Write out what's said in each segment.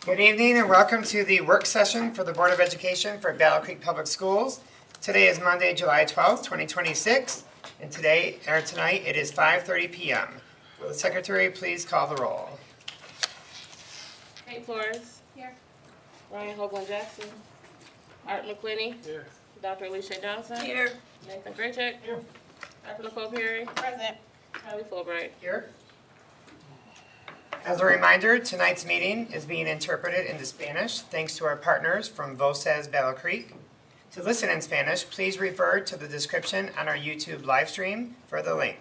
Good evening and welcome to the work session for the Board of Education for Battle Creek Public Schools. Today is Monday, July 12th, 2026, and tonight it is 5:30 p.m. Will the Secretary please call the roll? Kate Flores. Here. Ryan Hoagland Jackson. Art McQuinney. Here. Dr. Alicia Johnson. Here. Nathan Graycheck. Here. Dr. Nicole Perry. Present. Kylie Fulbright. Here. As a reminder, tonight's meeting is being interpreted into Spanish thanks to our partners from Voces Battle Creek. To listen in Spanish, please refer to the description on our YouTube live stream for the link.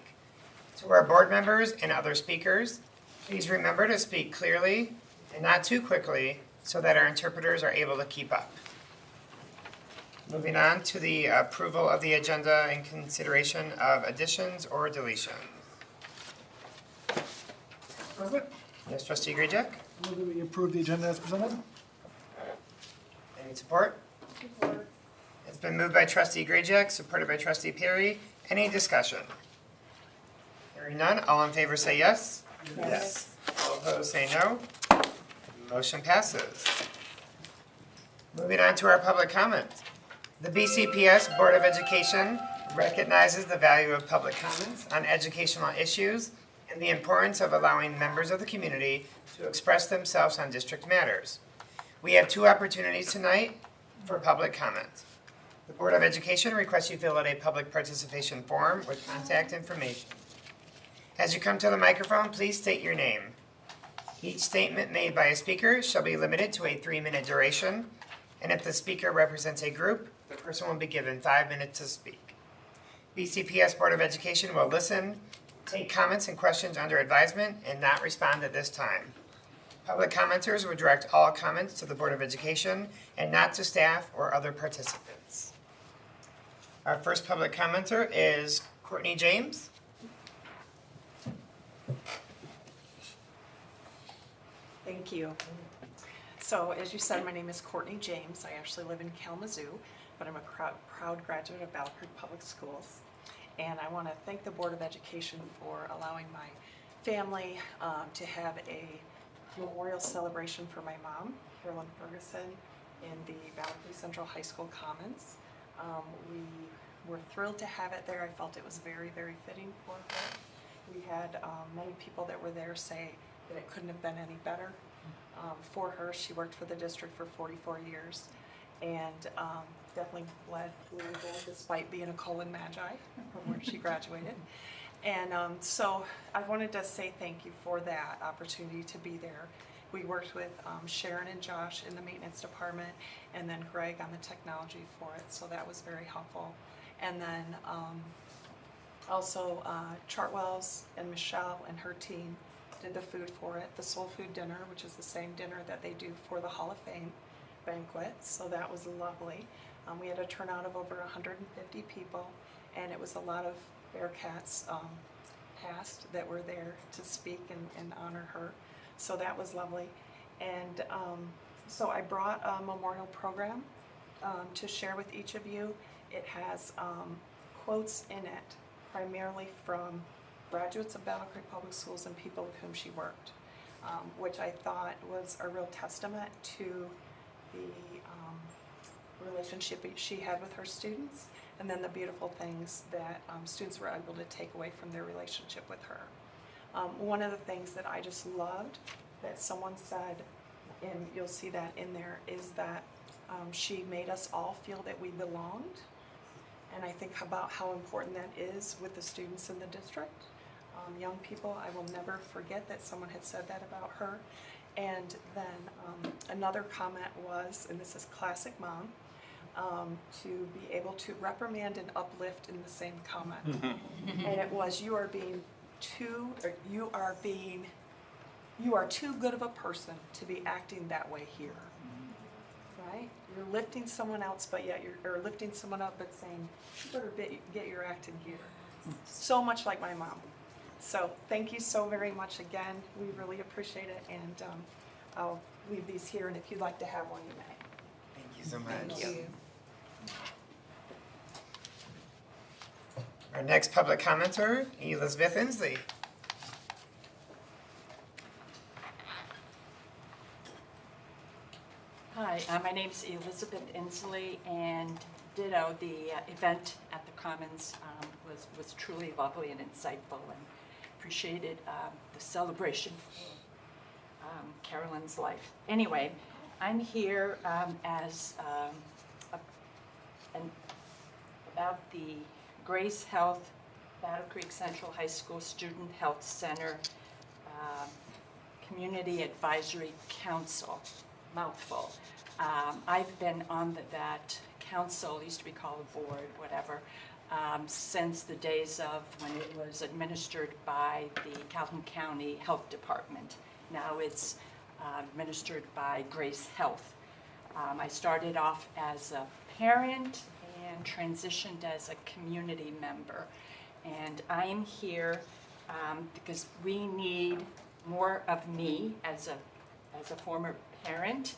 To our board members and other speakers, please remember to speak clearly and not too quickly so that our interpreters are able to keep up. Moving on to the approval of the agenda and consideration of additions or deletions. Yes, Trustee Grayjack? Move that we approve the agenda as presented. Any support? Support. It's been moved by Trustee Grayjack, supported by Trustee Perry. Any discussion? Hearing none, all in favor say yes. Yes. All opposed say no. Motion passes. Moving on to our public comments. The BCPS Board of Education recognizes the value of public comments on educational issues and the importance of allowing members of the community to express themselves on district matters. We have two opportunities tonight for public comment. The Board of Education requests you fill out a public participation form with contact information. As you come to the microphone, please state your name. Each statement made by a speaker shall be limited to a 3-minute duration, and if the speaker represents a group, the person will be given 5 minutes to speak. BCPS Board of Education will listen, take comments and questions under advisement, and not respond at this time. Public commenters will direct all comments to the Board of Education and not to staff or other participants. Our first public commenter is Courtney James. Thank you. So, as you said, my name is Courtney James. I actually live in Kalamazoo, but I'm a proud graduate of Battle Creek Public Schools. And I want to thank the Board of Education for allowing my family to have a memorial celebration for my mom, Carolyn Ferguson, in the Battle Creek Central High School Commons. We were thrilled to have it there. I felt it was very, very fitting for her. We had many people that were there say that it couldn't have been any better for her. She worked for the district for 44 years and definitely led Louisville despite being a colon magi from where she graduated. And so I wanted to say thank you for that opportunity to be there. We worked with Sharon and Josh in the maintenance department and then Greg on the technology for it, so that was very helpful. And then also Chartwell's and Michelle and her team did the food for it, the soul food dinner, which is the same dinner that they do for the Hall of Fame banquet, so that was lovely. We had a turnout of over 150 people, and it was a lot of Bearcats past that were there to speak and honor her, so that was lovely. And so I brought a memorial program to share with each of you. It has quotes in it, primarily from graduates of Battle Creek Public Schools and people with whom she worked, which I thought was a real testament to the relationship she had with her students, and then the beautiful things that students were able to take away from their relationship with her. One of the things that I just loved that someone said, and you'll see that in there, is that she made us all feel that we belonged, and I think about how important that is with the students in the district. Young people, I will never forget that someone had said that about her. And then another comment was, and this is classic mom, to be able to reprimand and uplift in the same comment. And it was, you are too good of a person to be acting that way here. Right? You're lifting someone else, but yet or lifting someone up, but saying, you better get your act in gear. So much like my mom. So thank you so very much again. We really appreciate it, and I'll leave these here, and if you'd like to have one, you may. Thank you so much. Thank you. Our next public commenter, Elizabeth Inslee. Hi, my name's Elizabeth Inslee, and ditto, the event at the Commons was truly lovely and insightful, and appreciated the celebration for Carolyn's life. Anyway, I'm here as about the Grace Health Battle Creek Central High School Student Health Center Community Advisory Council, mouthful. I've been on that council, used to be called a board, whatever, since the days of when it was administered by the Calhoun County Health Department. Now it's administered by Grace Health. I started off as a parent and transitioned as a community member. And I'm here because we need more of me as a former parent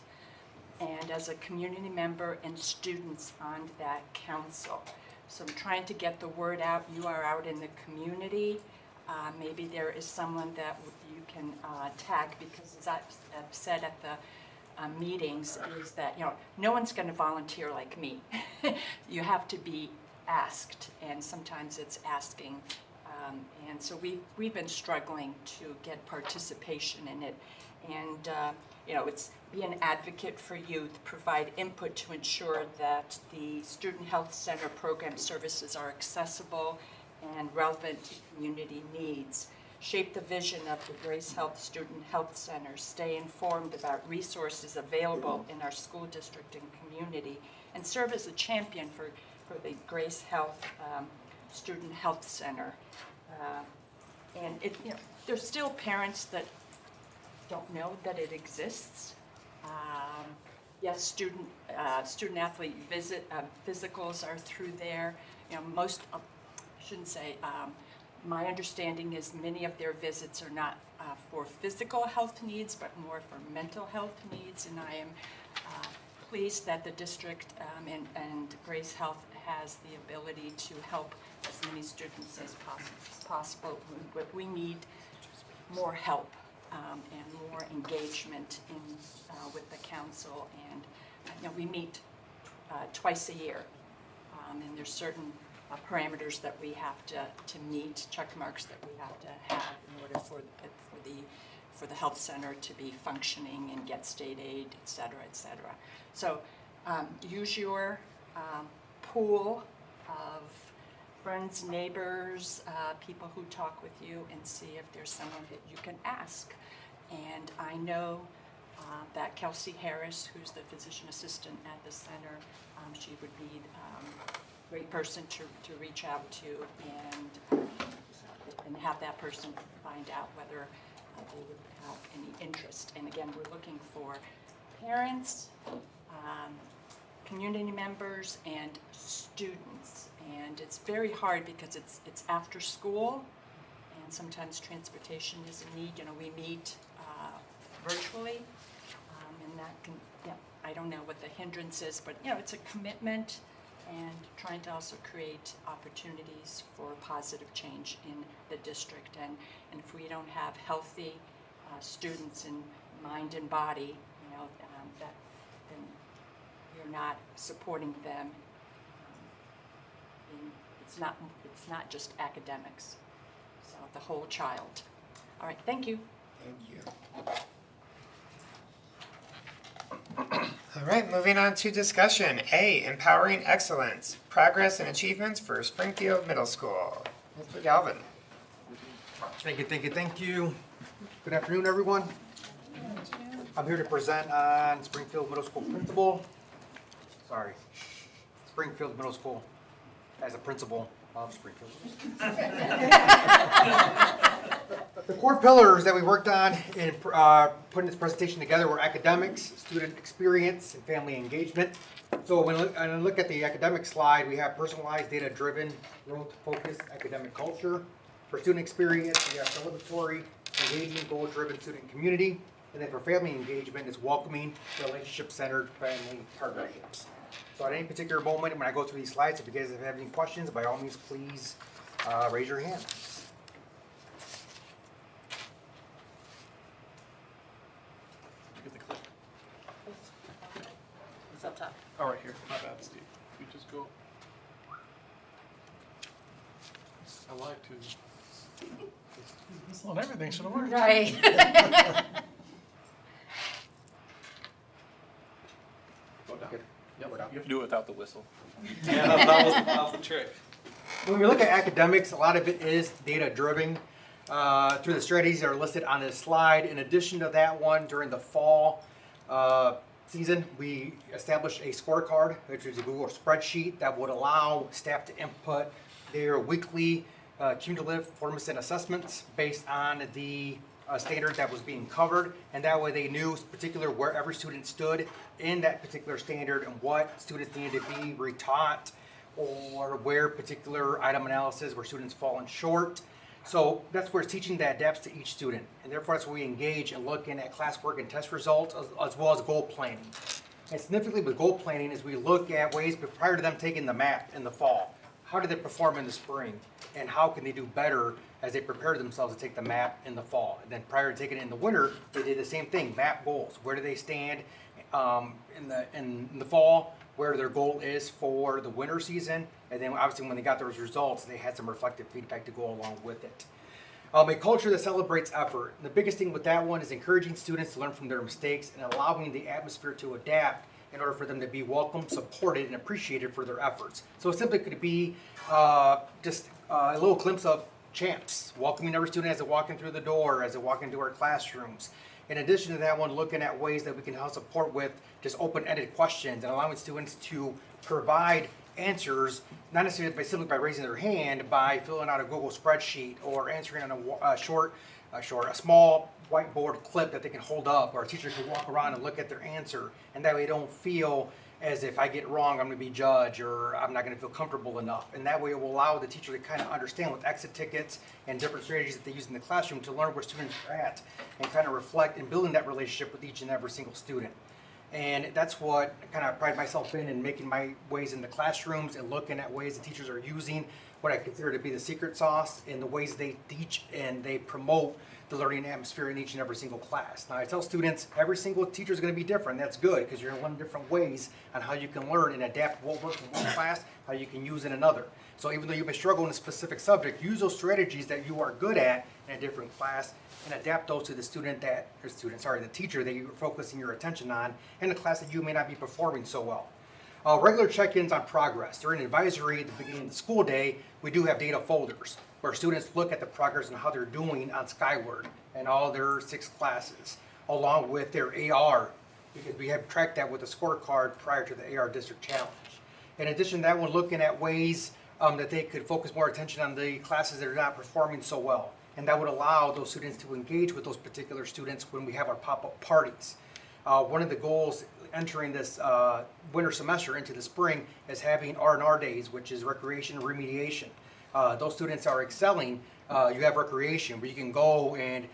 and as a community member and students on that council. So I'm trying to get the word out. You are out in the community. Maybe there is someone that you can tag, because as I've said at the meetings, is that, you know, no one's going to volunteer like me. You have to be asked, and sometimes it's asking. And so we've been struggling to get participation in it. And, you know, it's be an advocate for youth, provide input to ensure that the Student Health Center program services are accessible and relevant to community needs, shape the vision of the Grace Health Student Health Center, stay informed about resources available in our school district and community, and serve as a champion for the Grace Health Student Health Center. And it, you know, there's still parents that don't know that it exists. Yes, student athlete physicals are through there. You know, most, I shouldn't say, my understanding is many of their visits are not for physical health needs, but more for mental health needs. And I am pleased that the district and Grace Health has the ability to help as many students as possible. But we need more help and more engagement in with the council. And you know, we meet twice a year, and there's certain parameters that we have to meet, check marks that we have to have in order for the health center to be functioning and get state aid, et cetera, et cetera. So use your pool of friends, neighbors, people who talk with you, and see if there's someone that you can ask. And I know that Kelsey Harris, who's the physician assistant at the center, she would be a great person to reach out to and have that person find out whether they would have any interest. And again, we're looking for parents, community members, and students. And it's very hard because it's after school, and sometimes transportation is a need. You know, we meet virtually, and that can, yeah, I don't know what the hindrance is, but you know, it's a commitment, and trying to also create opportunities for positive change in the district. And if we don't have healthy students in mind and body, you know, then you're not supporting them. It's not just academics, so the whole child. All right, thank you. Thank you. All right, moving on to discussion. A, empowering excellence, progress and achievements for Springfield Middle School. Mr. Galvin. Thank you. Good afternoon, everyone. I'm here to present on Springfield Middle School Springfield Middle School as a principal of Springfield. The core pillars that we worked on in putting this presentation together were academics, student experience, and family engagement. So when I look at the academic slide, we have personalized, data-driven, growth-focused academic culture. For student experience, we have celebratory, engaging, goal-driven student community. And then for family engagement, it's welcoming, relationship-centered family partnerships. So at any particular moment when I go through these slides, if you guys have any questions, by all means, please raise your hand. Oh, right here. My bad, Steve. You just go. I lied to you. This on everything should have worked. Right. Go down. Yep, we're down. You have to do it without the whistle. Yeah, that was the trick. When we look at academics, a lot of it is data-driven through the strategies that are listed on this slide. In addition to that one, during the fall season, we established a scorecard, which is a Google spreadsheet that would allow staff to input their weekly cumulative performance and assessments based on the standard that was being covered, and that way they knew particular where every student stood in that particular standard and what students needed to be retaught, or where particular item analysis where students fallen short. So that's where teaching that adapts to each student, and therefore that's where we engage in looking at classwork and test results as well as goal planning. And significantly with goal planning is we look at ways prior to them taking the MAP in the fall. How did they perform in the spring, and how can they do better as they prepare themselves to take the MAP in the fall? And then prior to taking it in the winter, they did the same thing, MAP goals. Where do they stand in the fall, where their goal is for the winter season, and then obviously when they got those results, they had some reflective feedback to go along with it. A culture that celebrates effort. The biggest thing with that one is encouraging students to learn from their mistakes and allowing the atmosphere to adapt in order for them to be welcomed, supported, and appreciated for their efforts. So it simply could be just a little glimpse of champs, welcoming every student as they walk in through the door, as they walk into our classrooms. In addition to that one, looking at ways that we can help support with just open-ended questions and allowing students to provide answers, not necessarily simply by raising their hand, by filling out a Google spreadsheet or answering on a small whiteboard clip that they can hold up, or a teacher can walk around and look at their answer, and that way they don't feel as if I get it wrong, I'm going to be judged, or I'm not going to feel comfortable enough. And that way it will allow the teacher to kind of understand with exit tickets and different strategies that they use in the classroom to learn where students are at and kind of reflect in building that relationship with each and every single student. And that's what I kind of pride myself in making my ways in the classrooms and looking at ways the teachers are using what I consider to be the secret sauce in the ways they teach and they promote the learning atmosphere in each and every single class. Now I tell students every single teacher is going to be different. That's good because you're going to learn different ways on how you can learn and adapt what works in one class, how you can use in another. So even though you may struggle in a specific subject, use those strategies that you are good at in a different class and adapt those to the the teacher that you're focusing your attention on in a class that you may not be performing so well. Regular check-ins on progress. During advisory at the beginning of the school day, we do have data folders where students look at the progress and how they're doing on Skyward and all their 6 classes, along with their AR, because we have tracked that with a scorecard prior to the AR District Challenge. In addition to that, we're looking at ways that they could focus more attention on the classes that are not performing so well, and that would allow those students to engage with those particular students when we have our pop-up parties. One of the goals entering this winter semester into the spring is having R&R days, which is recreation and remediation. Those students are excelling. You have recreation where you can go and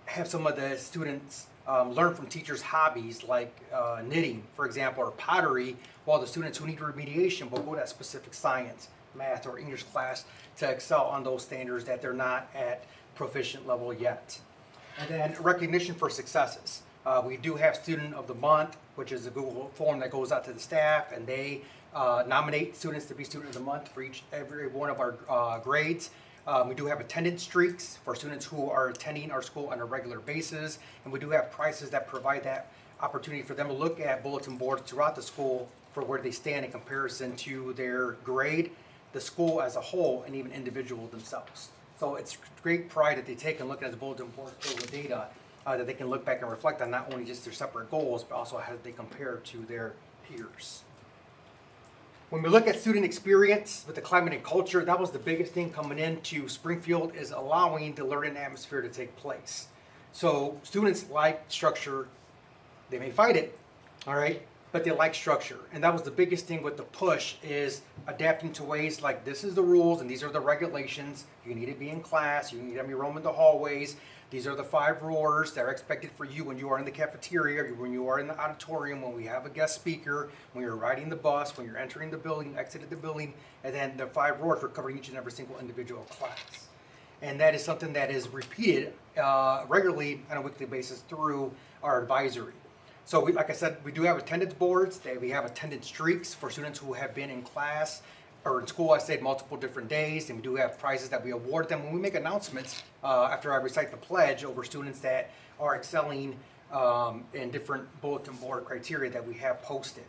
have some of the students learn from teachers' hobbies like knitting, for example, or pottery, while the students who need remediation will go to that specific science, math, or English class to excel on those standards that they're not at proficient level yet. And then recognition for successes. We do have Student of the Month, which is a Google form that goes out to the staff, and they nominate students to be Student of the Month for every one of our grades. We do have attendance streaks for students who are attending our school on a regular basis, and we do have prizes that provide that opportunity for them to look at bulletin boards throughout the school for where they stand in comparison to their grade, the school as a whole, and even individual themselves. So it's great pride that they take and look at the bulletin board filled with data that they can look back and reflect on not only just their separate goals, but also how they compare to their peers. When we look at student experience with the climate and culture, that was the biggest thing coming into Springfield, is allowing the learning atmosphere to take place. So students like structure. They may fight it, all right, but they like structure. And that was the biggest thing with the push, is adapting to ways like this is the rules and these are the regulations. You need to be in class. You need to be roaming the hallways. These are the 5 roars that are expected for you when you are in the cafeteria, when you are in the auditorium, when we have a guest speaker, when you're riding the bus, when you're entering the building, exiting the building, and then the 5 roars for covering each and every single individual class. And that is something that is repeated regularly on a weekly basis through our advisory. So we, like I said, we do have attendance boards. We have attendance streaks for students who have been in class or in school, I said, multiple different days. And we do have prizes that we award them when we make announcements after I recite the pledge over students that are excelling in different bulletin board criteria that we have posted.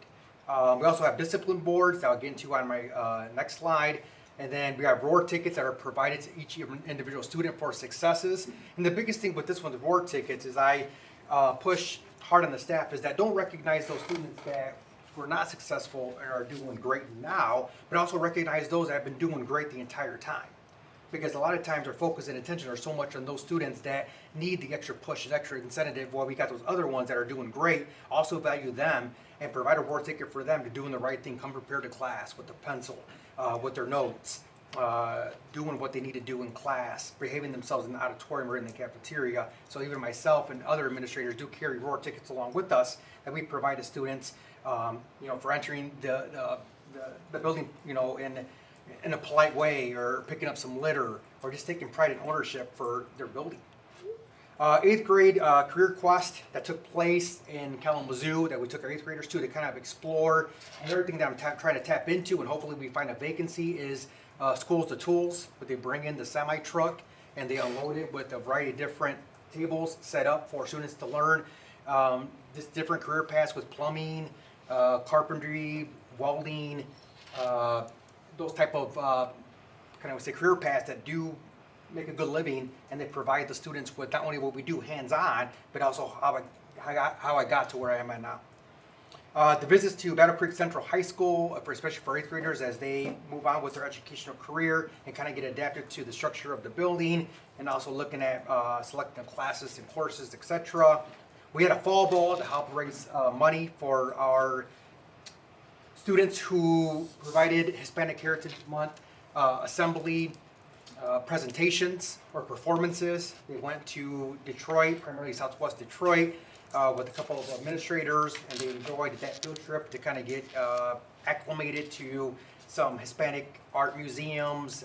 We also have discipline boards that I'll get into on my next slide. And then we have ROAR tickets that are provided to each individual student for successes. And the biggest thing with this one, the ROAR tickets, is I push hard on the staff is that don't recognize those students that were not successful and are doing great now, but also recognize those that have been doing great the entire time. Because a lot of times our focus and attention are so much on those students that need the extra push and extra incentive, while we got those other ones that are doing great, also value them and provide a ROAR ticket for them to doing the right thing, come prepared to class with a pencil, with their notes, doing what they need to do in class, behaving themselves in the auditorium or in the cafeteria. So even myself and other administrators do carry ROAR tickets along with us that we provide to students, for entering the building, in a polite way, or picking up some litter, or just taking pride and ownership for their building. 8th grade career quest that took place in Kalamazoo that we took our 8th graders to kind of explore. And everything that I'm trying to tap into, and hopefully we find a vacancy, is Schools to Tools, but they bring in the semi truck and they unload it with a variety of different tables set up for students to learn this different career paths with plumbing, carpentry, welding, those type of career paths that do make a good living, and they provide the students with not only what we do hands-on, but also how I got to where I am at now. The visits to Battle Creek Central High School, especially for 8th graders as they move on with their educational career and kind of get adapted to the structure of the building, and also looking at selecting classes and courses, etc. We had a fall ball to help raise money for our students who provided Hispanic Heritage Month assembly presentations or performances. They went to Detroit, primarily Southwest Detroit, with a couple of administrators, and they enjoyed that field trip to kind of get acclimated to some Hispanic art museums,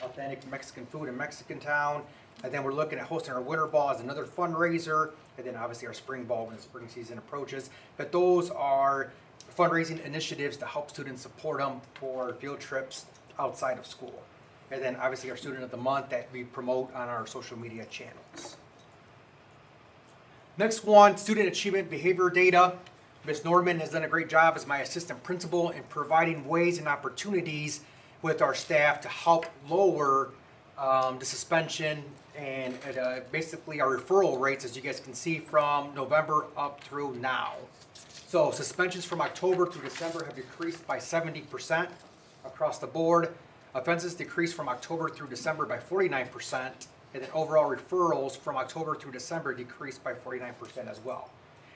authentic Mexican food in Mexican Town. And then we're looking at hosting our winter ball as another fundraiser, and then obviously our spring ball when the spring season approaches. But those are fundraising initiatives to help students support them for field trips outside of school. And then obviously our Student of the Month that we promote on our social media channels. Next one, student achievement behavior data. Ms. Norman has done a great job as my assistant principal in providing ways and opportunities with our staff to help lower the suspension and basically our referral rates, as you guys can see, from November up through now. So suspensions from October through December have decreased by 70% across the board. Offenses decreased from October through December by 49%, and then overall referrals from October through December decreased by 49% as well.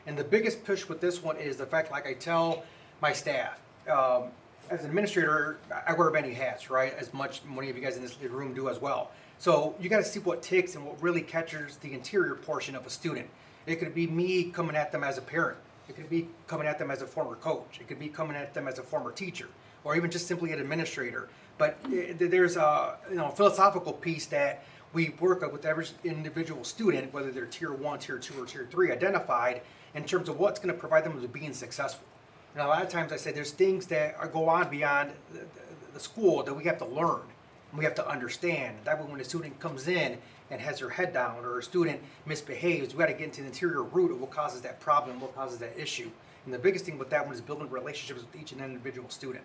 And the biggest push with this one is the fact, like I tell my staff, as an administrator, I wear many hats, right? As much many of you guys in this room do as well. So you got to see what ticks and what really catches the interior portion of a student. It could be me coming at them as a parent. It could be coming at them as a former coach. It could be coming at them as a former teacher, or even just simply an administrator. But there's a philosophical piece that we work with every individual student, whether they're tier 1, tier 2, or tier 3 identified, in terms of what's going to provide them with being successful. And a lot of times I say there's things that go on beyond the school that we have to learn and we have to understand. That way when a student comes in and has their head down, or a student misbehaves, we got to get into the interior root of what causes that problem, what causes that issue. And the biggest thing with that one is building relationships with each and individual student.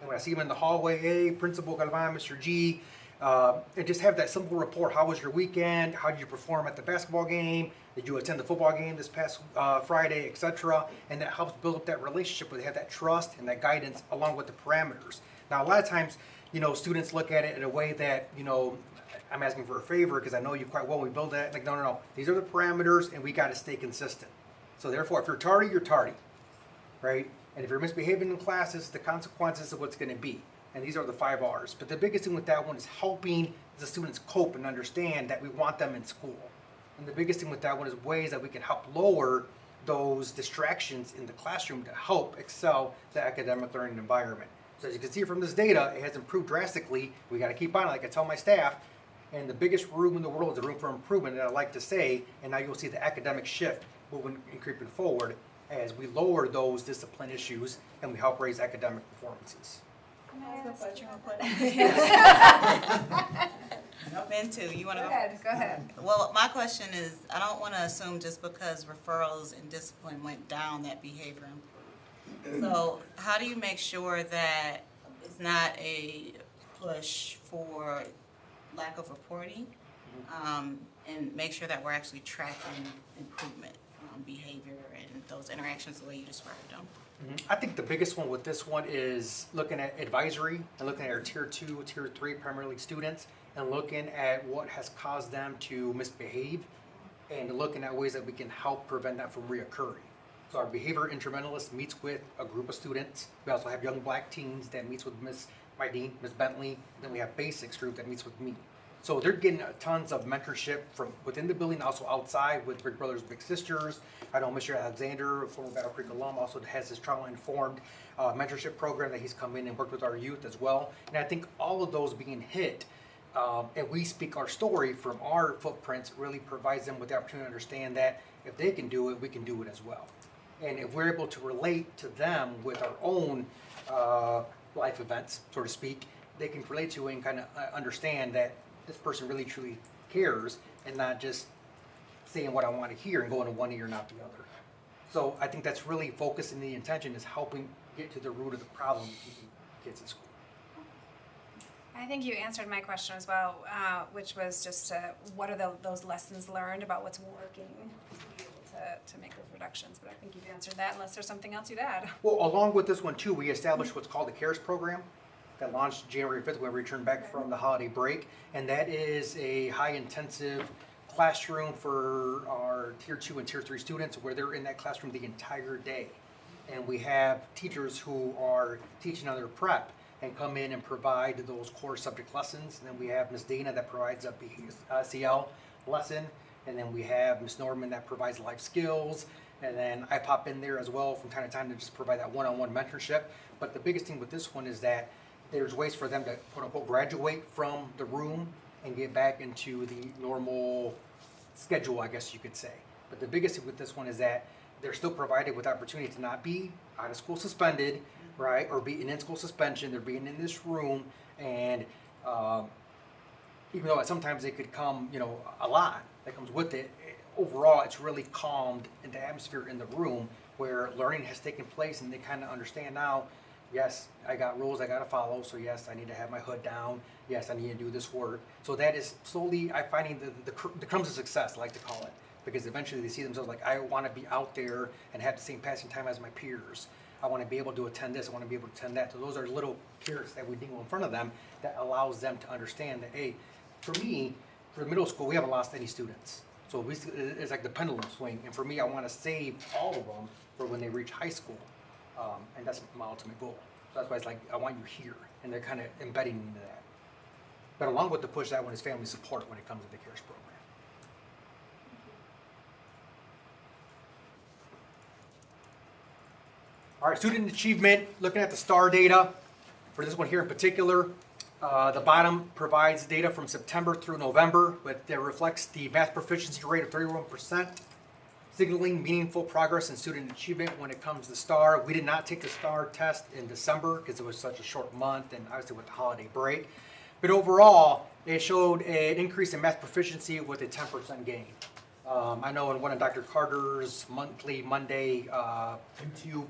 And when I see them in the hallway, hey, Principal Galvan, Mr. G, and just have that simple rapport. How was your weekend? How did you perform at the basketball game? Did you attend the football game this past Friday, etc.? And that helps build up that relationship where they have that trust and that guidance along with the parameters. Now, a lot of times, students look at it in a way that, I'm asking for a favor because I know you quite well. We build that. Like, no. These are the parameters, and we got to stay consistent. So therefore, if you're tardy, you're tardy, right? And if you're misbehaving in classes, the consequences of what's going to be. And these are the 5 R's. But the biggest thing with that one is helping the students cope and understand that we want them in school. And the biggest thing with that one is ways that we can help lower those distractions in the classroom to help excel the academic learning environment. So as you can see from this data, it has improved drastically. We got to keep on it, like I tell my staff. And the biggest room in the world is the room for improvement that I like to say. And now you'll see the academic shift moving and creeping forward as we lower those discipline issues and we help raise academic performances. Jump into, you wanna Go go? ahead, go ahead. Well, my question is, I don't wanna assume just because referrals and discipline went down, that behavior improved. So how do you make sure that it's not a push for lack of reporting? And make sure that we're actually tracking improvement on behavior and those interactions the way you described them? I think the biggest one with this one is looking at advisory and looking at our tier 2, tier 3 primarily students and looking at what has caused them to misbehave and looking at ways that we can help prevent that from reoccurring. So our behavior instrumentalist meets with a group of students. We also have young black teens that meets with Miss Mydeen, Miss Bentley, then we have basics group that meets with me. So they're getting tons of mentorship from within the building, also outside with Big Brothers Big Sisters. I know Mr. Alexander, a former Battle Creek alum, also has his trauma-informed mentorship program that he's come in and worked with our youth as well. And I think all of those being hit, and we speak our story from our footprints, really provides them with the opportunity to understand that if they can do it, we can do it as well. And if we're able to relate to them with our own life events, so to speak, they can relate to it and kind of understand that this person really truly cares and not just saying what I want to hear and going to one ear and not the other. So I think that's really focusing the intention is helping get to the root of the problem of keeping kids in school. I think you answered my question as well, which was just what are those lessons learned about what's working to be able to make those reductions. But I think you've answered that unless there's something else you'd add. Well, along with this one too, we established what's called the CARES program that launched January 5th when we returned back from the holiday break. And that is a high intensive classroom for our tier 2 and tier 3 students where they're in that classroom the entire day. And we have teachers who are teaching on their prep and come in and provide those core subject lessons. And then we have Ms. Dana that provides a CL lesson. And then we have Ms. Norman that provides life skills. And then I pop in there as well from time to time to just provide that one-on-one mentorship. But the biggest thing with this one is that there's ways for them to quote unquote graduate from the room and get back into the normal schedule, I guess you could say. But the biggest thing with this one is that they're still provided with opportunity to not be out of school suspended, right, or be in school suspension. They're being in this room, and even though sometimes it could come, a lot that comes with it, overall it's really calmed in the atmosphere in the room where learning has taken place and they kind of understand now, yes, I got rules I got to follow, so yes, I need to have my hood down, yes, I need to do this work. So that is slowly, I'm finding the crumbs of success, I like to call it, because eventually they see themselves like, I want to be out there and have the same passing time as my peers. I want to be able to attend this, I want to be able to attend that. So those are little carrots that we dangle in front of them that allows them to understand that, hey, for me, for the middle school, we haven't lost any students. So it's like the pendulum swing, and for me, I want to save all of them for when they reach high school. And that's my ultimate goal. So that's why it's like, I want you here. And they're kind of embedding into that. But along with the push, that one is family support when it comes to the CARES program. All right, student achievement, looking at the STAR data. For this one here in particular, the bottom provides data from September through November, but that reflects the math proficiency rate of 31%. Signaling meaningful progress in student achievement when it comes to STAR. We did not take the STAR test in December because it was such a short month and obviously with the holiday break. But overall, it showed an increase in math proficiency with a 10% gain. I know in one of Dr. Carter's monthly Monday YouTube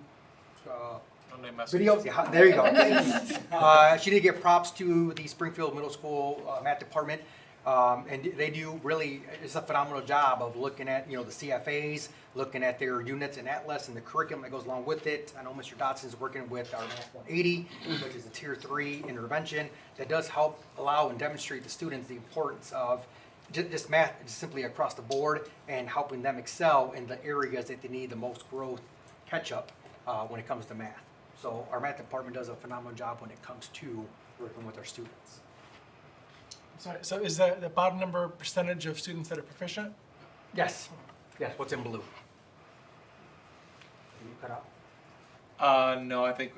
videos, yeah, there you go. Thank you. She did give props to the Springfield Middle School math department. And they do really, it's a phenomenal job of looking at, the CFAs, looking at their units and Atlas and the curriculum that goes along with it. I know Mr. Dotson is working with our Math 180, which is a tier 3 intervention that does help allow and demonstrate to students the importance of just math simply across the board and helping them excel in the areas that they need the most growth catch up when it comes to math. So our math department does a phenomenal job when it comes to working with our students. Sorry, so is the bottom number percentage of students that are proficient? Yes. Yes, what's in blue? Are you cut out? No, I think,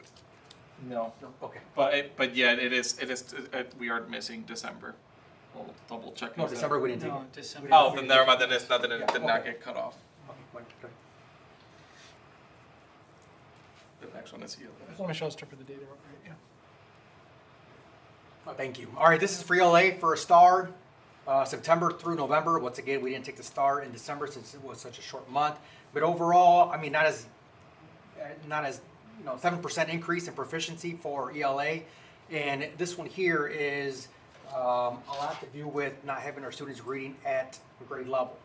no. No? Okay. But yeah, it is, we are missing December. We'll double check. No, December we didn't take No, it. December. Oh, then never mind, then it's not, then it Yeah, did not okay. get cut off. Okay, The next one is ELA. Just want to make sure I was for the data. Right? Yeah. Oh, thank you. All right, this is for ELA for a star, September through November. Once again, we didn't take the star in December since it was such a short month. But overall, I mean, not as 7% increase in proficiency for ELA. And this one here is a lot to do with not having our students reading at grade level.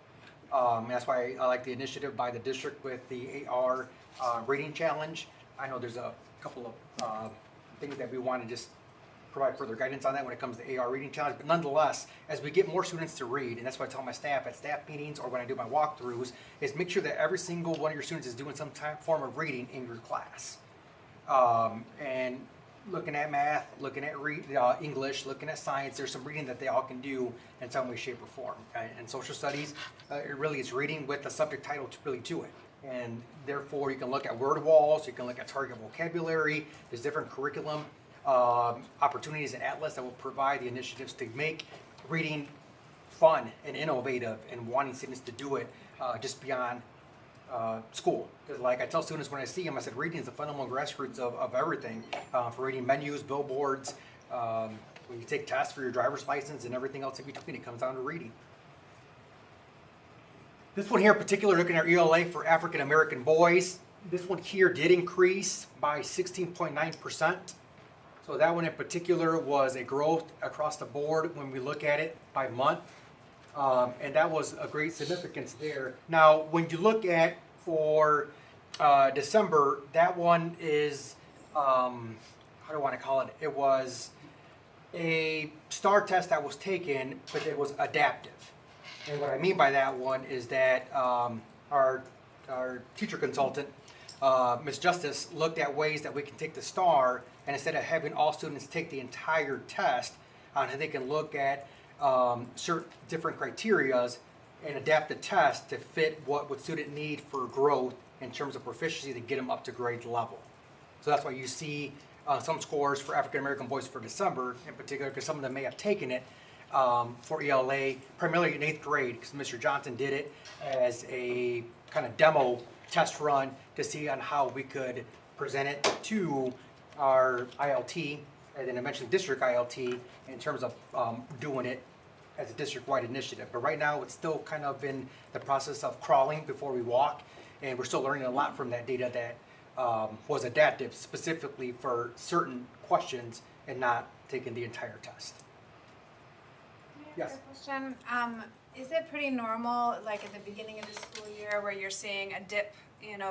That's why I like the initiative by the district with the AR reading challenge. I know there's a couple of things that we want to just provide further guidance on that when it comes to AR reading challenge. But nonetheless, as we get more students to read, and that's what I tell my staff at staff meetings or when I do my walkthroughs, is make sure that every single one of your students is doing some form of reading in your class. And looking at math, looking at English, looking at science, there's some reading that they all can do in some way, shape, or form. And social studies, it really is reading with the subject title to it. And therefore, you can look at word walls, you can look at target vocabulary, there's different curriculum opportunities in Atlas that will provide the initiatives to make reading fun and innovative and wanting students to do it just beyond school. Because like I tell students when I see them, I said reading is the fundamental grassroots of everything. For reading menus, billboards, when you take tests for your driver's license and everything else in between, it comes down to reading. This one here in particular, looking at ELA for African American boys, this one here did increase by 16.9%. So that one in particular was a growth across the board when we look at it by month. And that was a great significance there. Now, when you look at for December, that one is, how do I want to call it? It was a STAR test that was taken, but it was adaptive. And what I mean by that one is that our teacher consultant, Ms. Justice, looked at ways that we can take the STAR, and instead of having all students take the entire test, they can look at certain different criterias and adapt the test to fit what would student need for growth in terms of proficiency to get them up to grade level. So that's why you see some scores for African American boys for December in particular, because some of them may have taken it for ELA, primarily in 8th grade, because Mr. Johnson did it as a kind of demo test run to see on how we could present it to our ILT, and then I mentioned district ILT in terms of doing it as a district-wide initiative. But right now, it's still kind of in the process of crawling before we walk, and we're still learning a lot from that data that was adaptive specifically for certain questions and not taking the entire test. Yes. Question. Is it pretty normal, like at the beginning of the school year, where you're seeing a dip,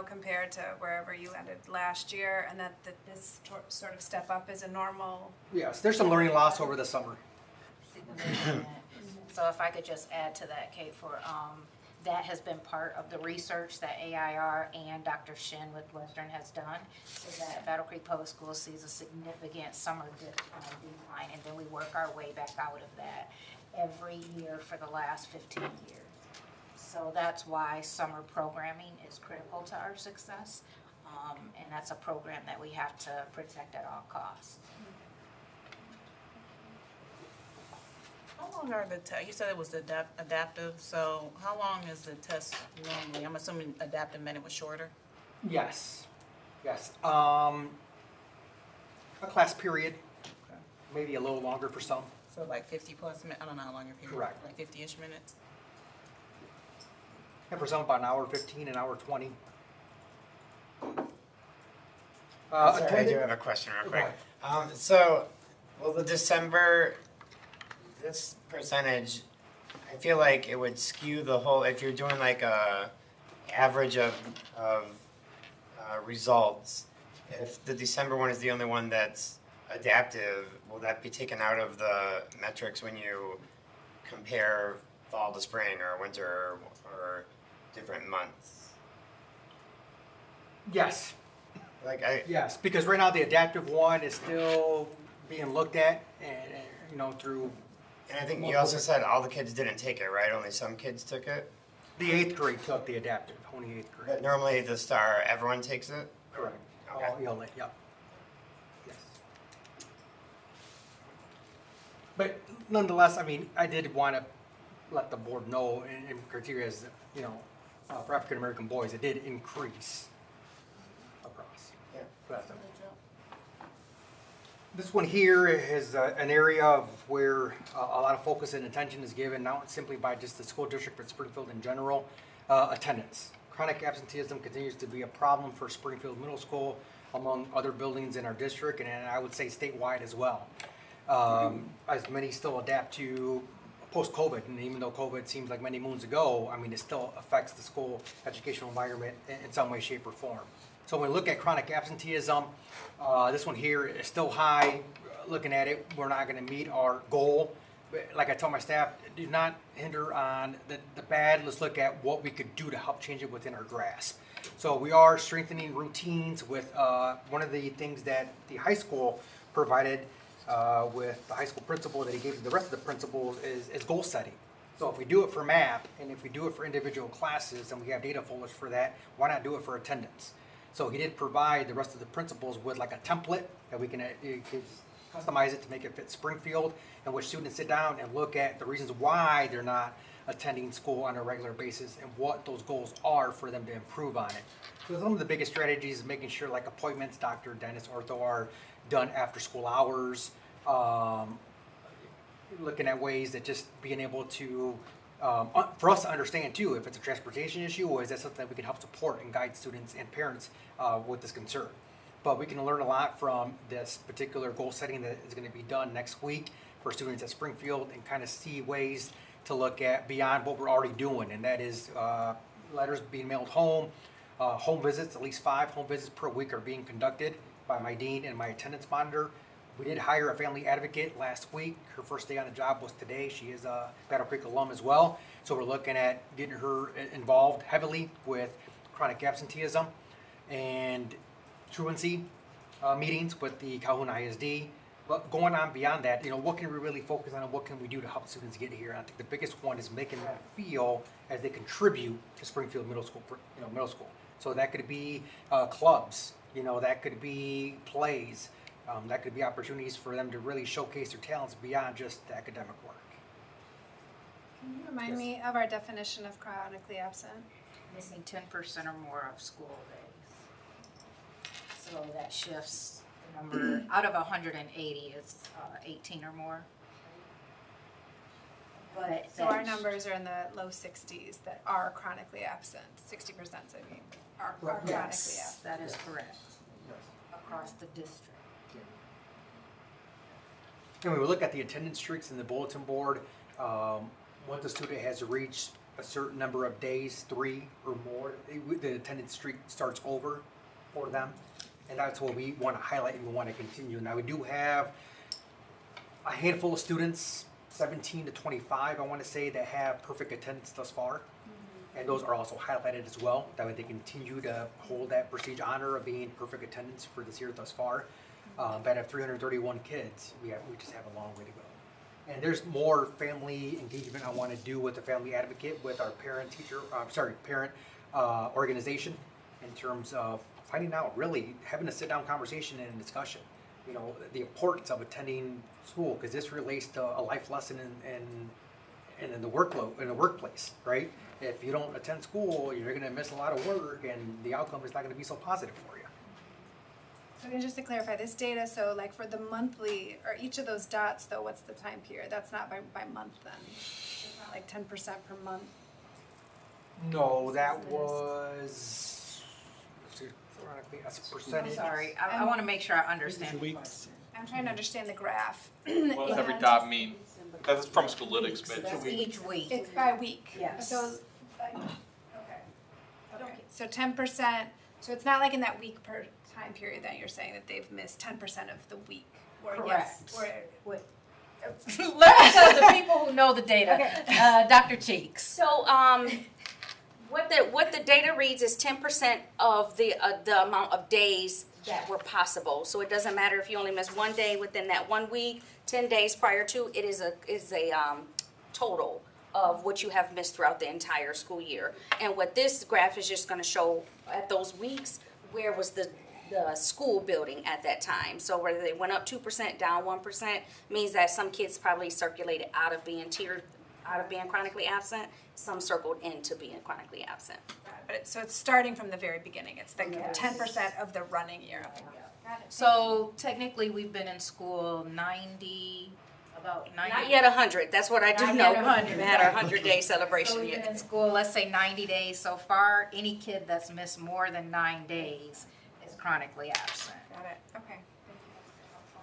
compared to wherever you ended last year, and that this sort of step up is a normal? Yes, there's some learning loss over the summer. So if I could just add to that, Kate, for that has been part of the research that AIR and Dr. Shin with Western has done, is that Battle Creek Public Schools sees a significant summer decline, and then we work our way back out of that every year for the last 15 years. So that's why summer programming is critical to our success, and that's a program that we have to protect at all costs. How long are the tests? You said it was adaptive, so how long is the test normally? I'm assuming adaptive meant it was shorter? Yes, yes. A class period, maybe a little longer for some. So like 50 plus minutes? I don't know how long your period. Correct. Like 50-ish minutes? And for some, about an hour 15, an hour 20. Sorry, I do have a question real quick. So, will the December, this percentage, I feel like it would skew the whole, if you're doing like a average of results, if the December one is the only one that's adaptive, will that be taken out of the metrics when you compare fall to spring or winter or different months? Yes. Like Yes, because right now the adaptive one is still being looked at and through. And I think you also said all the kids didn't take it, right? Only some kids took it? The 8th grade took the adaptive, only 8th grade. But normally the STAR, everyone takes it? Correct. Okay. All ELA, yep. Yes. But nonetheless, I mean, I did want to let the board know in criteria as, for African American boys, it did increase across. Yeah. This one here is an area of where a lot of focus and attention is given, not simply by just the school district, but Springfield in general. Attendance. Chronic absenteeism continues to be a problem for Springfield Middle School, among other buildings in our district, and I would say statewide as well. As many still adapt to post-COVID, and even though COVID seems like many moons ago, I mean, it still affects the school educational environment in some way, shape, or form. So when we look at chronic absenteeism, this one here is still high. Looking at it, we're not going to meet our goal. But like I tell my staff, do not hinder on the bad. Let's look at what we could do to help change it within our grasp. So we are strengthening routines with one of the things that the high school provided with the high school principal that he gave to the rest of the principals is goal setting. So if we do it for MAP and if we do it for individual classes and we have data folders for that, why not do it for attendance? So he did provide the rest of the principals with like a template that we can customize it to make it fit Springfield, in which students sit down and look at the reasons why they're not attending school on a regular basis and what those goals are for them to improve on it. So some of the biggest strategies is making sure like appointments, doctor, dentist, ortho are done after school hours, looking at ways that just being able to, for us to understand too, if it's a transportation issue or is that something that we can help support and guide students and parents with this concern. But we can learn a lot from this particular goal setting that is going to be done next week for students at Springfield and kind of see ways to look at beyond what we're already doing, and that is letters being mailed home, home visits, at least 5 home visits per week are being conducted by my dean and my attendance monitor. We did hire a family advocate last week. Her first day on the job was today. She is a Battle Creek alum as well. So we're looking at getting her involved heavily with chronic absenteeism and truancy meetings with the Calhoun ISD. But going on beyond that, you know, what can we really focus on and what can we do to help students get here? And I think the biggest one is making them feel as they contribute to Springfield Middle School, middle school. So that could be clubs, that could be plays, that could be opportunities for them to really showcase their talents beyond just the academic work. Can you remind me of our definition of chronically absent? Missing 10% or more of school days. So that shifts the number, out of 180, it's 18 or more. But So our numbers are in the low 60s that are chronically absent. 60%, I mean, are chronically Yes, absent. that is correct, across the district. And when we look at the attendance streaks in the bulletin board, once a student has reached a certain number of days, 3 or more, the attendance streak starts over for them. And that's what we want to highlight and we want to continue. Now we do have a handful of students, 17 to 25, I want to say, that have perfect attendance thus far. And those are also highlighted as well. That way they continue to hold that prestige honor of being perfect attendance for this year thus far. That have 331 kids, we just have a long way to go. And there's more family engagement I want to do with the family advocate, with our parent organization, in terms of finding out, really having a sit-down conversation and a discussion. The importance of attending school, because this relates to a life lesson in the workload, in the workplace, right? If you don't attend school, you're going to miss a lot of work, and the outcome is not going to be so positive for you. So just to clarify this data, so like for the monthly, or each of those dots though, what's the time period? That's not by month then? It's not like 10% per month? No, that was, that's a percentage. I'm sorry, I want to make sure I understand the question. I'm trying to understand the graph. What does every dot mean? That's from Schoolitics, but That's each week. It's by week? Yes. So, okay, so 10%, so it's not like in that week per time period that you're saying that they've missed 10% of the week? Correct. Or Let me tell the people who know the data. Okay. Dr. Cheeks. So, what the data reads is 10% of the amount of days that were possible. So it doesn't matter if you only miss one day within that 1 week, 10 days prior to. It is a total of what you have missed throughout the entire school year. And what this graph is just going to show at those weeks, where was the school building at that time. So whether they went up 2%, down 1%, means that some kids probably circulated out of being tiered out of being chronically absent, some circled into being chronically absent. But so it's starting from the very beginning. It's the 10% of the running year. Okay. Got it. So technically, we've been in school about 90. Not yet 100, that's what I do Not know. yet 100. We had our 100-day So celebration we've been yet. in school, let's say 90 days so far. Any kid that's missed more than 9 days is chronically absent. Got it. Okay.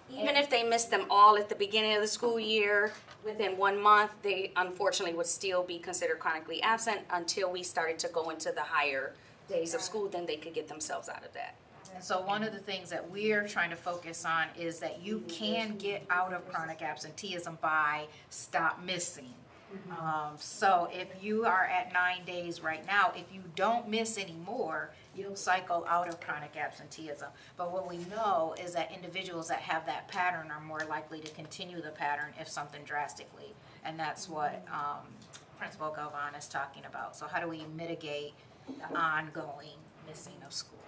Even if they missed them all at the beginning of the school year, within 1 month, they unfortunately would still be considered chronically absent until we started to go into the higher days of school, then they could get themselves out of that. And so one of the things that we're trying to focus on is that you can get out of chronic absenteeism by stop missing. So if you are at 9 days right now, if you don't miss anymore, you'll cycle out of chronic absenteeism. But what we know is that individuals that have that pattern are more likely to continue the pattern if something drastically. And that's what Principal Galvan is talking about. So how do we mitigate the ongoing missing of school?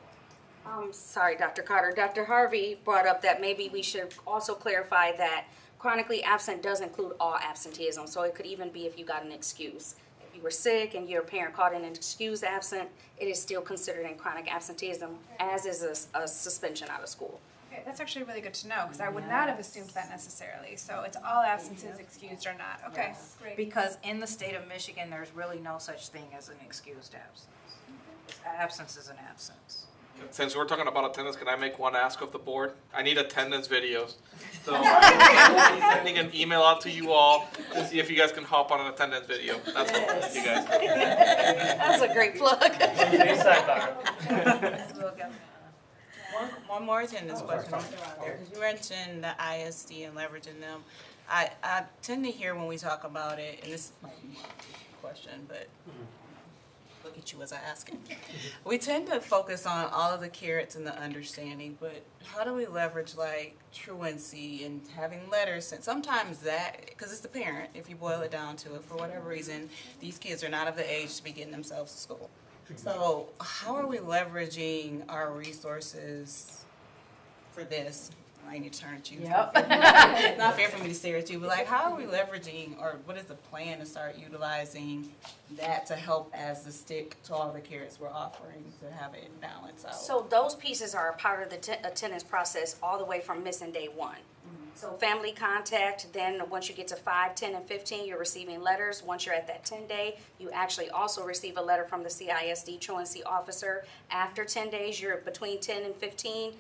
Sorry, Dr. Carter. Dr. Harvey brought up that maybe we should also clarify that chronically absent does include all absenteeism. So it could even be if you got an excuse. If you were sick and your parent called in an excuse absent, it is still considered in chronic absenteeism, as is a suspension out of school. Okay, that's actually really good to know because I would not have assumed that necessarily. So it's all absences, excused or not. Okay, great. Because in the state of Michigan, there's really no such thing as an excused absence. Absence is an absence. Since we're talking about attendance, can I make one ask of the board? I need attendance videos. So I'm sending an email out to you all to see if you guys can hop on an attendance video. That's what I need you guys. That's a great plug. One more attendance question I'll throw out there, because you mentioned the ISD and leveraging them. I tend to hear when we talk about it, and this might be a question, but look at you as I ask it. We tend to focus on all of the carrots and the understanding, but how do we leverage like truancy and having letters sent? Sometimes that, because it's the parent, if you boil it down to it, for whatever reason, these kids are not of the age to be getting themselves to school. So how are we leveraging our resources for this? I need to turn at you. Yep. It's not fair for me to stare at you, but like, how are we leveraging, or what is the plan to start utilizing that to help as the stick to all the carrots we're offering to have it balance out? So those pieces are a part of the attendance process all the way from missing day one. So family contact, then once you get to 5, 10, and 15, you're receiving letters. Once you're at that 10-day, you actually also receive a letter from the CISD truancy officer. After 10 days, you're between 10 and 15,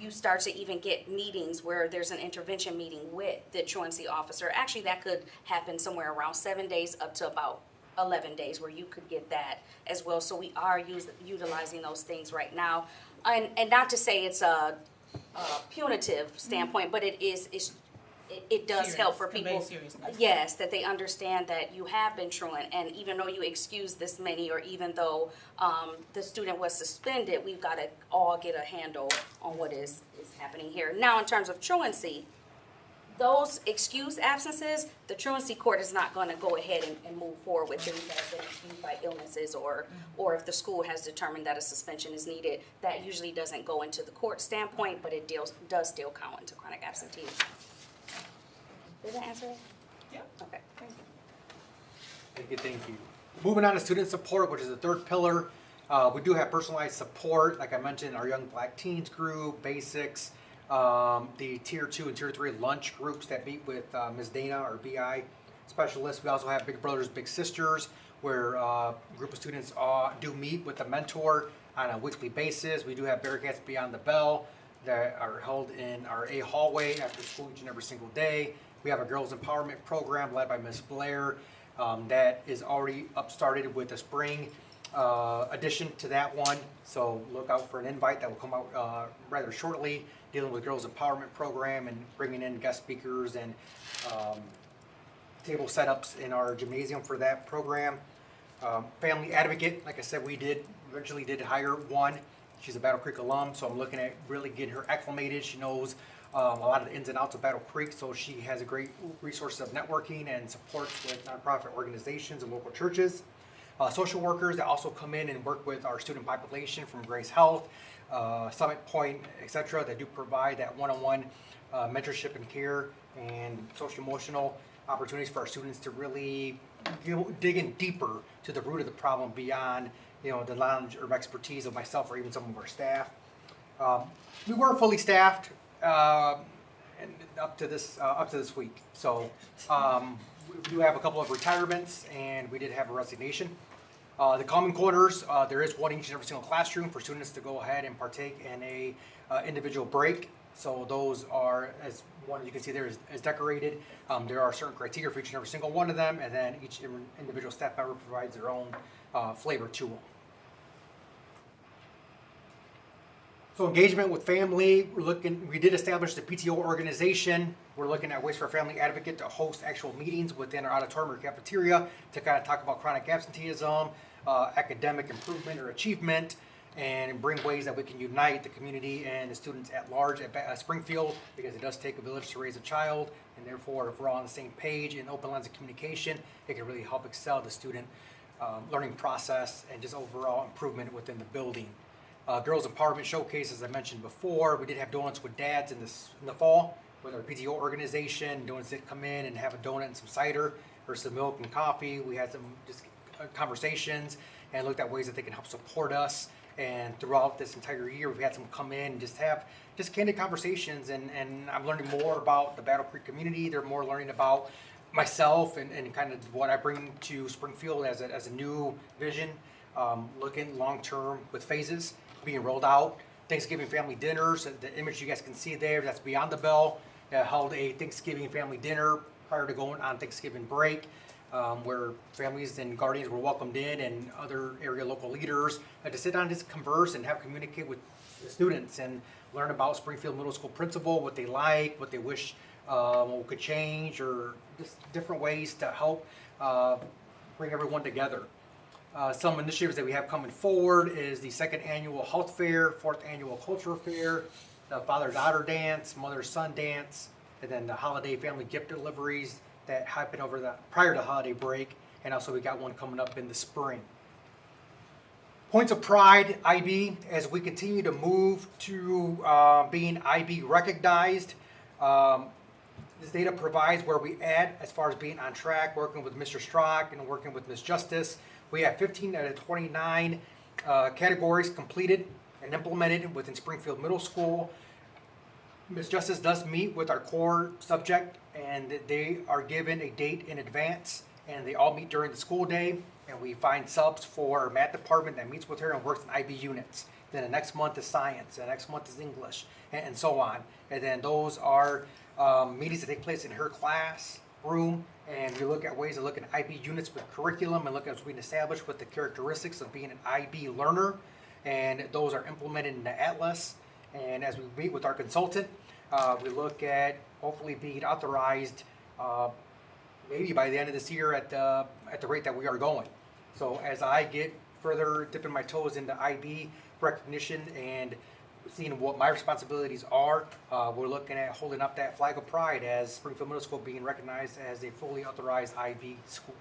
you start to even get meetings where there's an intervention meeting with the truancy officer. Actually, that could happen somewhere around 7 days up to about 11 days where you could get that as well. So we are utilizing those things right now. And not to say it's a punitive standpoint, but it does help for people. Yes, that they understand that you have been truant, and even though you excuse this many, or even though the student was suspended, we've got to all get a handle on what is happening here. Now, in terms of truancy, those excused absences, the truancy court is not going to go ahead and move forward with things that have been excused by illnesses, or if the school has determined that a suspension is needed. That usually doesn't go into the court standpoint, but it does still count into chronic absenteeism. Did that answer it? Yeah. Okay. Thank you. Moving on to student support, which is the third pillar. We do have personalized support, like I mentioned, our Young Black Teens group, basics, the Tier 2 and Tier 3 lunch groups that meet with Ms. Dana, our BI specialist. We also have Big Brothers, Big Sisters, where a group of students do meet with a mentor on a weekly basis. We do have Bearcats Beyond the Bell that are held in our A hallway after school each and every single day. We have a girls empowerment program led by Ms. Blair that is already upstarted with a spring addition to that one. So look out for an invite that will come out rather shortly, dealing with girls empowerment program and bringing in guest speakers and table setups in our gymnasium for that program. Family advocate, like I said, we eventually did hire one. She's a Battle Creek alum, so I'm looking at really getting her acclimated. She knows a lot of the ins and outs of Battle Creek, so she has a great resource of networking and support with nonprofit organizations and local churches. Social workers that also come in and work with our student population from Grace Health, Summit Point, etc., that do provide that one-on-one mentorship and care and social emotional opportunities for our students to really digging deeper to the root of the problem beyond, the knowledge or expertise of myself or even some of our staff. We were fully staffed and up to this week. So we do have a couple of retirements, and we did have a resignation. The common quarters, there is one in each and every single classroom for students to go ahead and partake in a individual break. So those are, as one you can see there, is decorated. There are certain criteria for each and every single one of them, and then each individual staff member provides their own flavor to them. So engagement with family, we did establish the PTO organization. We're looking at ways for a family advocate to host actual meetings within our auditorium or cafeteria to kind of talk about chronic absenteeism, academic improvement or achievement, and bring ways that we can unite the community and the students at large at Springfield, because it does take a village to raise a child, and therefore if we're all on the same page and open lines of communication, it can really help excel the student learning process and just overall improvement within the building. Girls Empowerment Showcase, as I mentioned before, we did have donuts with dads in the fall with our PTO organization. Donuts did come in and have a donut and some cider or some milk and coffee. We had some just conversations and looked at ways that they can help support us. And throughout this entire year, we've had some come in and just have candid conversations. And I'm learning more about the Battle Creek community. They're more learning about myself and kind of what I bring to Springfield as a new vision, looking long-term with phases being rolled out. Thanksgiving family dinners, the image you guys can see there, that's beyond the bell. Held a Thanksgiving family dinner prior to going on Thanksgiving break, where families and guardians were welcomed in and other area local leaders to sit down and just converse and have communicate with the students and learn about Springfield Middle School principal, what they like, what they wish could change, or just different ways to help bring everyone together. Some initiatives that we have coming forward is the 2nd annual health fair, 4th annual cultural fair, the father-daughter dance, mother-son dance, and then the holiday family gift deliveries that happened prior to holiday break, and also we got one coming up in the spring. Points of pride, IB, as we continue to move to being IB recognized. This data provides where we at as far as being on track, working with Mr. Strock and working with Ms. Justice. We have 15 out of 29 categories completed and implemented within Springfield Middle School. Ms. Justice does meet with our core subject, and they are given a date in advance, and they all meet during the school day, and we find subs for our math department that meets with her and works in IB units. Then the next month is science, the next month is English, and so on. And then those are meetings that take place in her class room, and we look at ways of looking at IB units with curriculum and look at what's being established with the characteristics of being an IB learner, and those are implemented in the Atlas. And as we meet with our consultant, we look at hopefully being authorized maybe by the end of this year at the rate that we are going. So as I get further dipping my toes into IB recognition and seeing what my responsibilities are, we're looking at holding up that flag of pride as Springfield Middle School being recognized as a fully authorized IB school.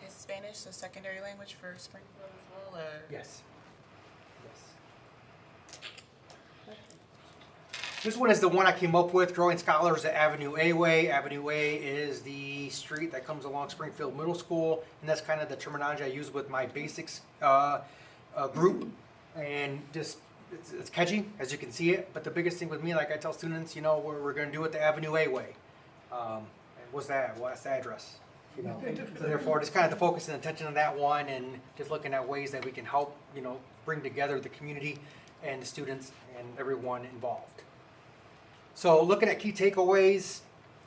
Is Spanish the secondary language for Springfield as well, or? Yes. This one is the one I came up with, Growing Scholars at Avenue A Way. Avenue A is the street that comes along Springfield Middle School, and that's kind of the terminology I use with my basics group. And just, it's catchy, as you can see it, but the biggest thing with me, like I tell students, we're going to do it the Avenue A Way. And what's that? Well, that's the address. So therefore, just kind of the focus and attention on that one, and just looking at ways that we can help, bring together the community and the students and everyone involved. So looking at key takeaways,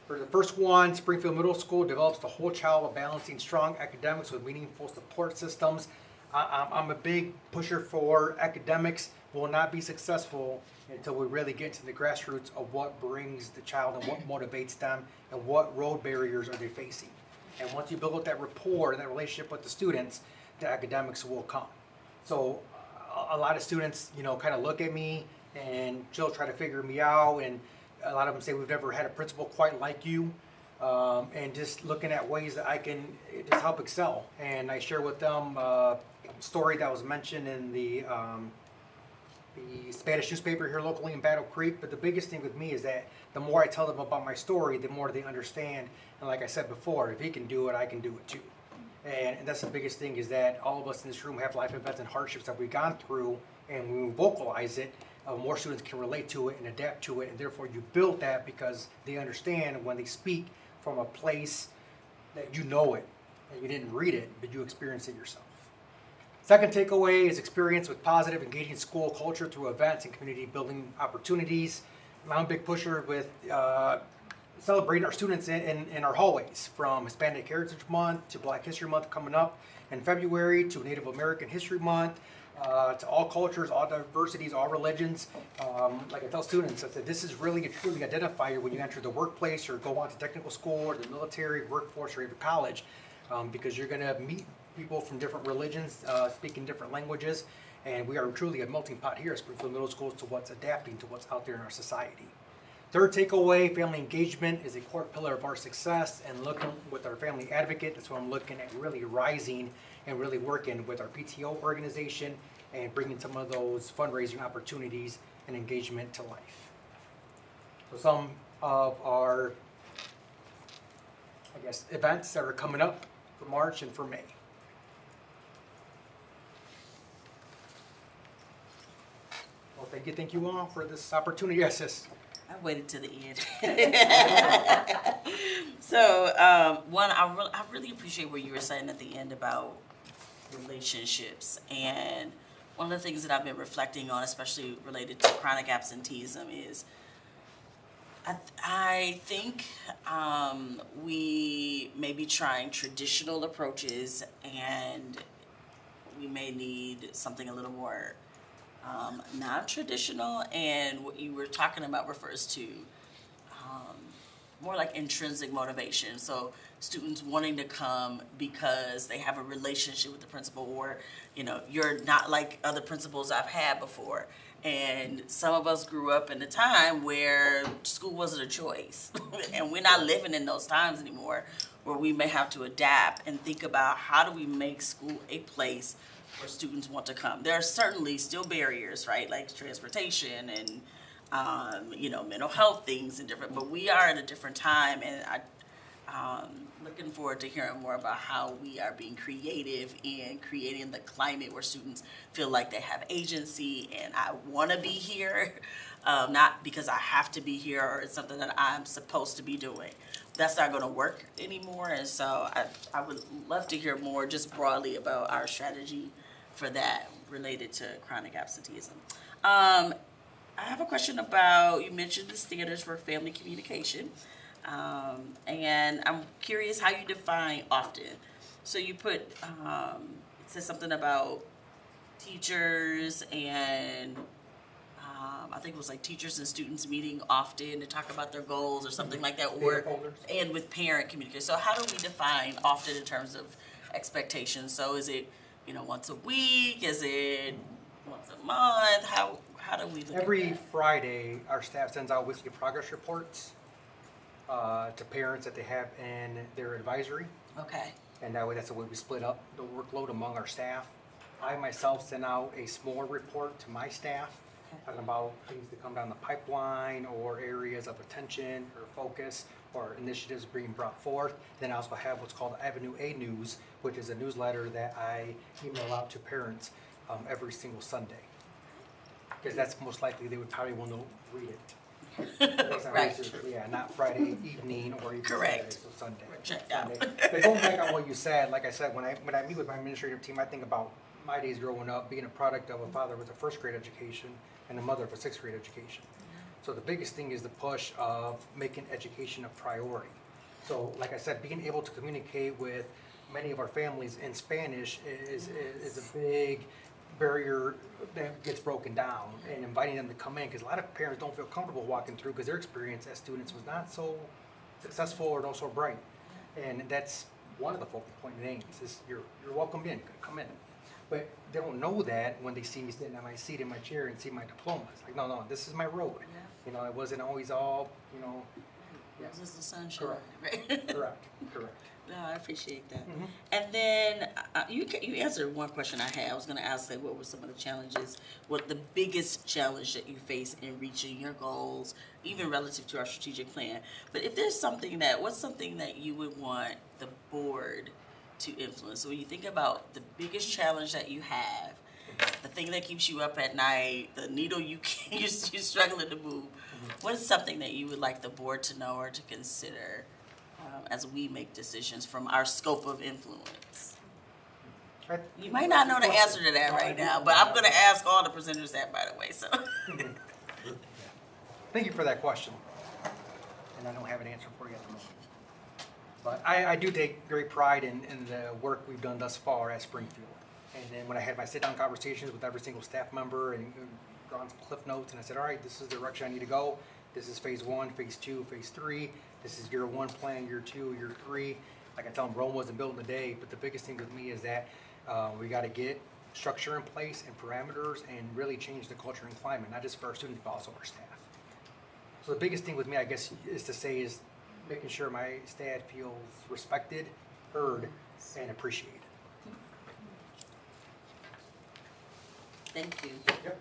for the first one, Springfield Middle School develops the whole child while balancing strong academics with meaningful support systems. I'm a big pusher for academics. Will not be successful until we really get to the grassroots of what brings the child and what motivates them and what road barriers are they facing. And once you build up that rapport and that relationship with the students, the academics will come. So a lot of students, kind of look at me and still try to figure me out, and a lot of them say we've never had a principal quite like you, and just looking at ways that I can just help excel. And I share with them a story that was mentioned in the the Spanish newspaper here locally in Battle Creek. But the biggest thing with me is that the more I tell them about my story, the more they understand. And like I said before, if he can do it, I can do it too. And that's the biggest thing, is that all of us in this room have life events and hardships that we've gone through, and when we vocalize it, more students can relate to it and adapt to it, and therefore you build that because they understand when they speak from a place that you know it, and you didn't read it, but you experience it yourself. Second takeaway is experience with positive, engaging school culture through events and community building opportunities. I'm a big pusher with celebrating our students in our hallways, from Hispanic Heritage Month to Black History Month coming up in February, to Native American History Month, to all cultures, all diversities, all religions. Like I tell students, I said, this is really a truly identifier when you enter the workplace or go on to technical school or the military, workforce, or even college, because you're going to meet people from different religions, speaking different languages, and we are truly a melting pot here at Springfield Middle Schools to what's adapting to what's out there in our society. Third takeaway, family engagement is a core pillar of our success, and looking with our family advocate, that's what I'm looking at, really rising and really working with our PTO organization and bringing some of those fundraising opportunities and engagement to life. So some of our, I guess, events that are coming up for March and for May. Well, thank you all for this opportunity. Yes, sis. I waited to the end. So, one, I really appreciate what you were saying at the end about relationships. And one of the things that I've been reflecting on, especially related to chronic absenteeism, is I think we may be trying traditional approaches, and we may need something a little more non-traditional, and what you were talking about refers to more like intrinsic motivation. So students wanting to come because they have a relationship with the principal, or you're not like other principals I've had before. And some of us grew up in a time where school wasn't a choice, and we're not living in those times anymore, where we may have to adapt and think about how do we make school a place where students want to come. There are certainly still barriers, right, like transportation and mental health things and different, but we are at a different time, and I'm looking forward to hearing more about how we are being creative in creating the climate where students feel like they have agency and I want to be here, not because I have to be here or it's something that I'm supposed to be doing. That's not going to work anymore, and so I would love to hear more just broadly about our strategy for that related to chronic absenteeism. I have a question about, you mentioned the standards for family communication, and I'm curious how you define often. So you put, it says something about teachers and I think it was like teachers and students meeting often to talk about their goals or something like that, or and with parent communication. So how do we define often in terms of expectations? So is it once a week? Is it once a month? How do we look Every at that? Friday, our staff sends out weekly progress reports to parents that they have in their advisory. Okay. And that way, that's the way we split up the workload among our staff. I myself send out a smaller report to my staff, talking about things that come down the pipeline or areas of attention or focus or initiatives being brought forth. Then I also have what's called Avenue A News, which is a newsletter that I email out to parents every single Sunday. Because that's most likely they would probably want to read it. Right. Yeah, not Friday evening or even Correct. Saturday, so Sunday. We're checked out. But going back on what you said, like I said, when I meet with my administrative team, I think about my days growing up, being a product of a father with a first grade education and a mother of a sixth grade education. So the biggest thing is the push of making education a priority. So like I said, being able to communicate with many of our families in Spanish is a big barrier that gets broken down, and inviting them to come in, because a lot of parents don't feel comfortable walking through because their experience as students was not so successful or not so bright. And that's one of the focal point names is you're welcome in, come in. But they don't know that when they see me sitting on my seat in my chair and see my diploma. It's like, no, this is my road. It wasn't always all, This is the sunshine, Correct. right? Correct. No, I appreciate that. And then you answered one question I had. I was going to ask, like, what were some of the challenges, what the biggest challenge that you face in reaching your goals, even relative to our strategic plan. But if there's something what's something that you would want the board to influence? So when you think about the biggest challenge that you have, the thing that keeps you up at night, the needle you're struggling to move, what is something that you would like the board to know or to consider as we make decisions from our scope of influence? You might not know the answer to that right now, but I'm going to ask all the presenters that, by the way. So, Thank you for that question. And I don't have an answer for you at the moment. But I do take great pride in the work we've done thus far at Springfield. And then when I had my sit-down conversations with every single staff member and drawn some cliff notes, and I said, all right, this is the direction I need to go. This is phase 1, phase 2, phase 3. This is year 1 plan, year 2, year 3. Like I tell them, Rome wasn't built in a day, but the biggest thing with me is that we got to get structure in place and parameters and really change the culture and climate, not just for our students, but also our staff. So the biggest thing with me, I guess, is making sure my staff feels respected, heard, and appreciated. thank you. Yep.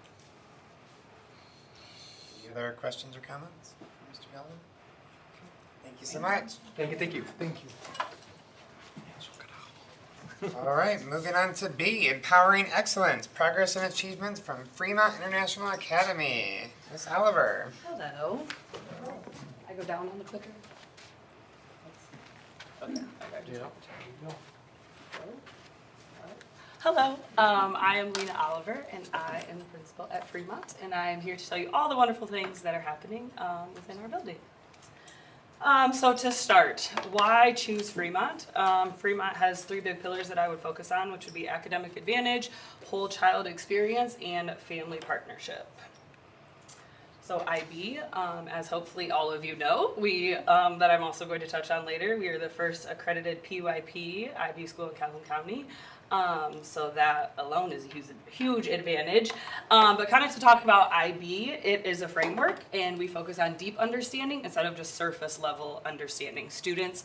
Any other questions or comments for Mr. Galvin? Thank you so much. Thank you. All right, moving on to B, Empowering Excellence, Progress and Achievements from Fremont International Academy. Ms. Oliver. Hello. I go down on the clicker? Okay, I got you. Hello, I am Lena Oliver, and I am the principal at Fremont, and I am here to tell you all the wonderful things that are happening within our building. So to start, why choose Fremont? Fremont has 3 big pillars that I would focus on, which would be academic advantage, whole child experience, and family partnership. So IB, as hopefully all of you know, that I'm also going to touch on later, we are the first accredited PYP IB school in Calhoun County. So that alone is a huge advantage. But kind of to talk about IB, it is a framework, and we focus on deep understanding instead of just surface level understanding. Students,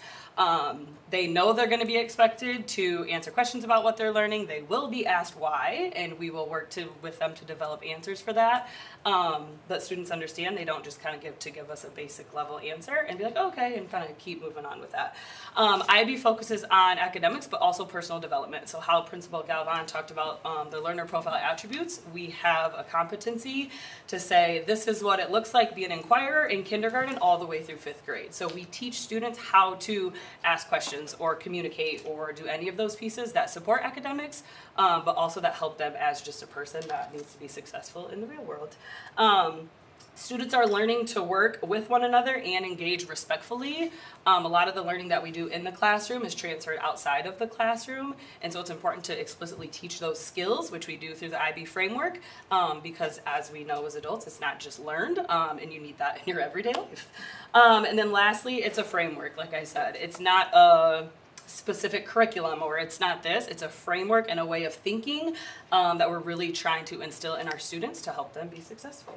they know they're going to be expected to answer questions about what they're learning. They will be asked why, and we will work with them to develop answers for that. But students understand they don't just kind of give us a basic level answer and be like, okay, and kind of keep moving on with that. IB focuses on academics, but also personal development. So how Principal Galvan talked about the learner profile attributes, we have a competency to say this is what it looks like, be an inquirer in kindergarten all the way through 5th grade. So we teach students how to ask questions or communicate or do any of those pieces that support academics, but also that help them as just a person that needs to be successful in the real world. Students are learning to work with one another and engage respectfully. A lot of the learning that we do in the classroom is transferred outside of the classroom, and so it's important to explicitly teach those skills, which we do through the IB framework, because as we know as adults, it's not just learned, and you need that in your everyday life. And then lastly, it's a framework, like I said. It's not a specific curriculum, or it's not this, it's a framework and a way of thinking that we're really trying to instill in our students to help them be successful.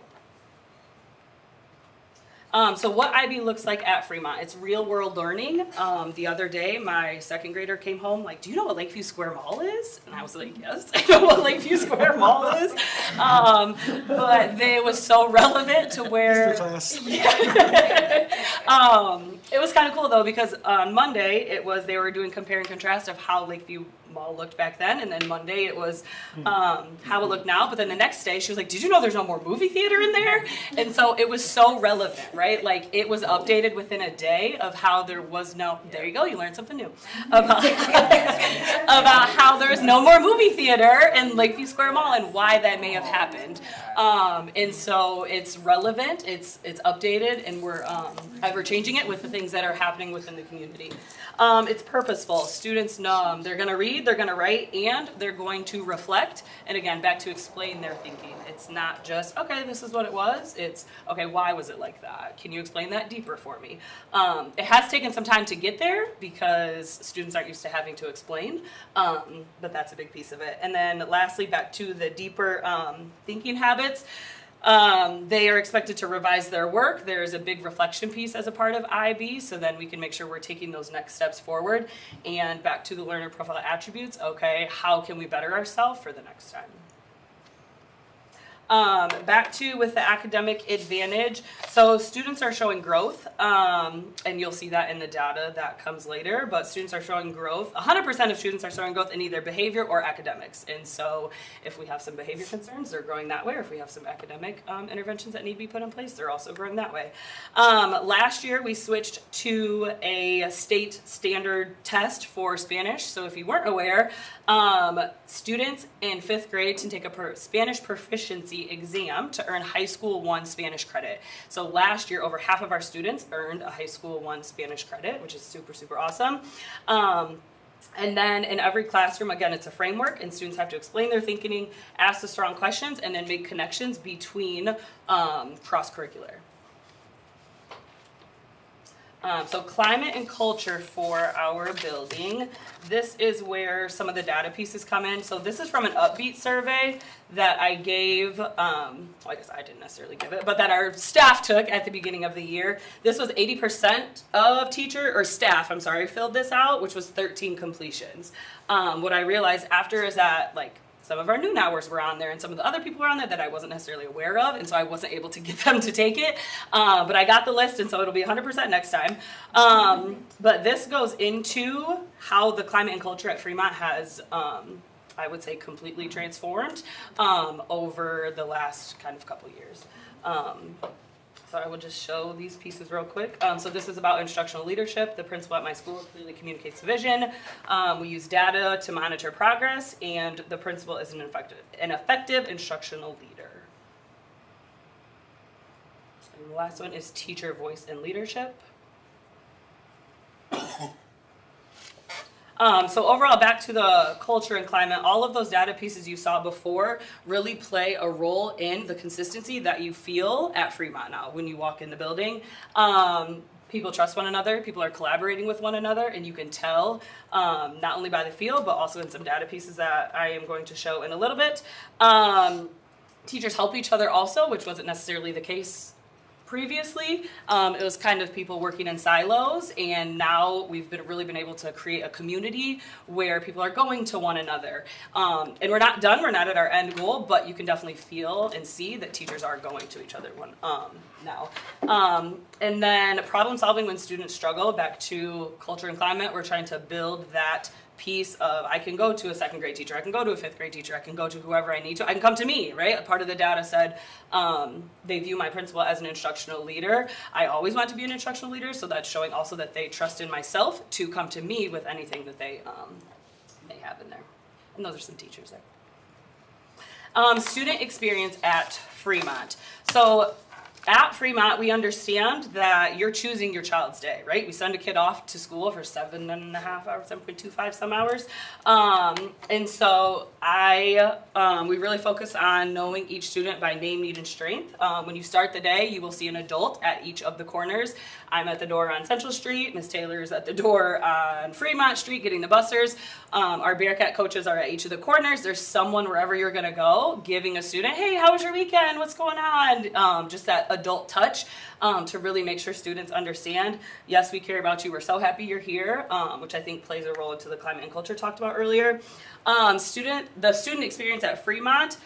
So what IB looks like at Fremont, it's real world learning. The other day, my 2nd grader came home like, do you know what Lakeview Square Mall is? And I was like, yes, I know what Lakeview Square Mall is. But it was so relevant to where... it was kind of cool though, because on Monday, they were doing compare and contrast of how Lakeview Mall looked back then, and then Monday it was how it looked now, but then the next day she was like, did you know there's no more movie theater in there? And so it was so relevant, right? Like it was updated within a day of how there was no, there you go, you learned something new, about how there's no more movie theater in Lakeview Square Mall and why that may have happened. And so it's relevant, it's updated, and we're ever changing it with the things that are happening within the community. It's purposeful. Students know they're going to read, they're going to write, and they're going to reflect. And again, back to explain their thinking. It's not just, okay, this is what it was. It's, okay, why was it like that? Can you explain that deeper for me? It has taken some time to get there because students aren't used to having to explain, but that's a big piece of it. And then lastly, back to the deeper thinking habits. They are expected to revise their work. There's a big reflection piece as a part of IB, so then we can make sure we're taking those next steps forward. And back to the learner profile attributes, okay, how can we better ourselves for the next time? Back to with the academic advantage. So students are showing growth, and you'll see that in the data that comes later, but students are showing growth. 100% of students are showing growth in either behavior or academics. And so if we have some behavior concerns, they're growing that way. Or if we have some academic interventions that need to be put in place, they're also growing that way. Last year, we switched to a state standard test for Spanish. So if you weren't aware, students in 5th grade can take a Spanish proficiency exam to earn high school 1 Spanish credit. So last year, over half of our students earned a high school 1 Spanish credit, which is super, super awesome. And then in every classroom, again, it's a framework, and students have to explain their thinking, ask the strong questions, and then make connections between cross-curricular. So climate and culture for our building. This is where some of the data pieces come in. So this is from an Upbeat survey that I gave, well, I guess I didn't necessarily give it, but that our staff took at the beginning of the year. This was 80% of staff, filled this out, which was 13 completions. What I realized after is that, like, some of our noon hours were on there, and some of the other people were on there that I wasn't necessarily aware of, and so I wasn't able to get them to take it. But I got the list, and so it'll be 100% next time. But this goes into how the climate and culture at Fremont has, I would say, completely transformed over the last kind of couple years. So I will just show these pieces real quick. So this is about instructional leadership. The principal at my school clearly communicates the vision. We use data to monitor progress, and the principal is an effective instructional leader. And the last one is teacher voice and leadership. So overall, back to the culture and climate, all of those data pieces you saw before really play a role in the consistency that you feel at Fremont now when you walk in the building. People trust one another, people are collaborating with one another, and you can tell not only by the feel, but also in some data pieces that I am going to show in a little bit. Teachers help each other also, which wasn't necessarily the case previously. It was kind of people working in silos, and now we've really been able to create a community where people are going to one another. And we're not done, we're not at our end goal, but you can definitely feel and see that teachers are going to each other now. And then problem solving when students struggle, back to culture and climate, we're trying to build that piece of I can go to a 2nd grade teacher, I can go to a 5th grade teacher, I can go to whoever I need to, I can come to me, right? A part of the data said they view my principal as an instructional leader. I always want to be an instructional leader, so that's showing also that they trust in myself to come to me with anything that they have in there. And those are some teachers there. Student experience at Fremont. So at Fremont, we understand that you're choosing your child's day, right? We send a kid off to school for 7.5 hours, 7.25 some hours. And so we really focus on knowing each student by name, need, and strength. When you start the day, you will see an adult at each of the corners. I'm at the door on Central Street. Ms. Taylor is at the door on Fremont Street getting the bussers. Our Bearcat coaches are at each of the corners. There's someone wherever you're gonna go giving a student, hey, how was your weekend? What's going on? Just that adult touch to really make sure students understand, yes, we care about you. We're so happy you're here, which I think plays a role into the climate and culture talked about earlier. The student experience at Fremont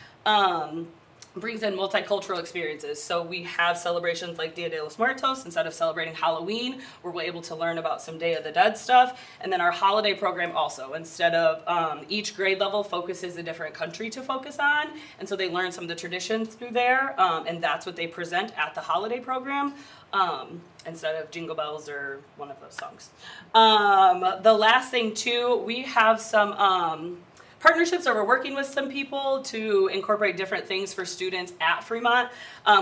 brings in multicultural experiences. So we have celebrations like Dia de los Muertos. Instead of celebrating Halloween, we're able to learn about some Day of the Dead stuff. And then our holiday program also, instead of each grade level focuses a different country to focus on. And so they learn some of the traditions through there. And that's what they present at the holiday program. Instead of Jingle Bells or one of those songs. The last thing too, we have some partnerships where we're working with some people to incorporate different things for students at Fremont.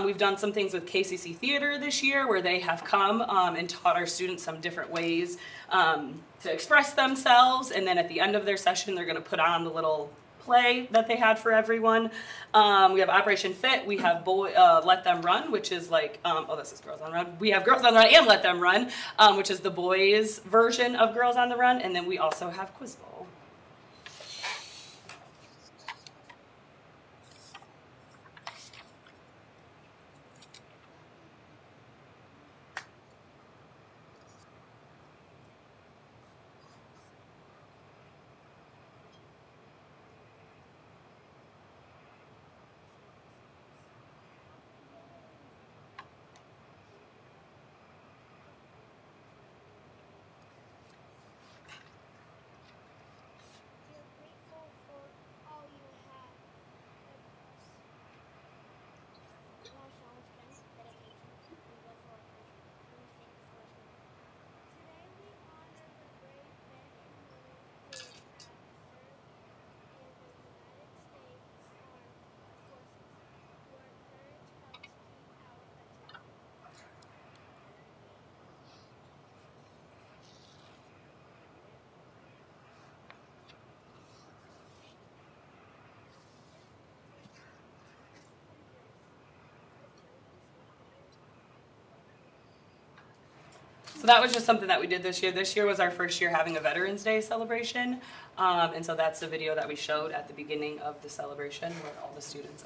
We've done some things with KCC Theater this year where they have come and taught our students some different ways to express themselves, and then at the end of their session they're going to put on the little play that they had for everyone. We have Operation Fit, we have Let Them Run, which is like, this is Girls on the Run. We have Girls on the Run and Let Them Run, which is the boys' version of Girls on the Run, and then we also have Quiz Bowl. So that was just something that we did this year. This year was our first year having a Veterans Day celebration. And so that's the video that we showed at the beginning of the celebration where all the students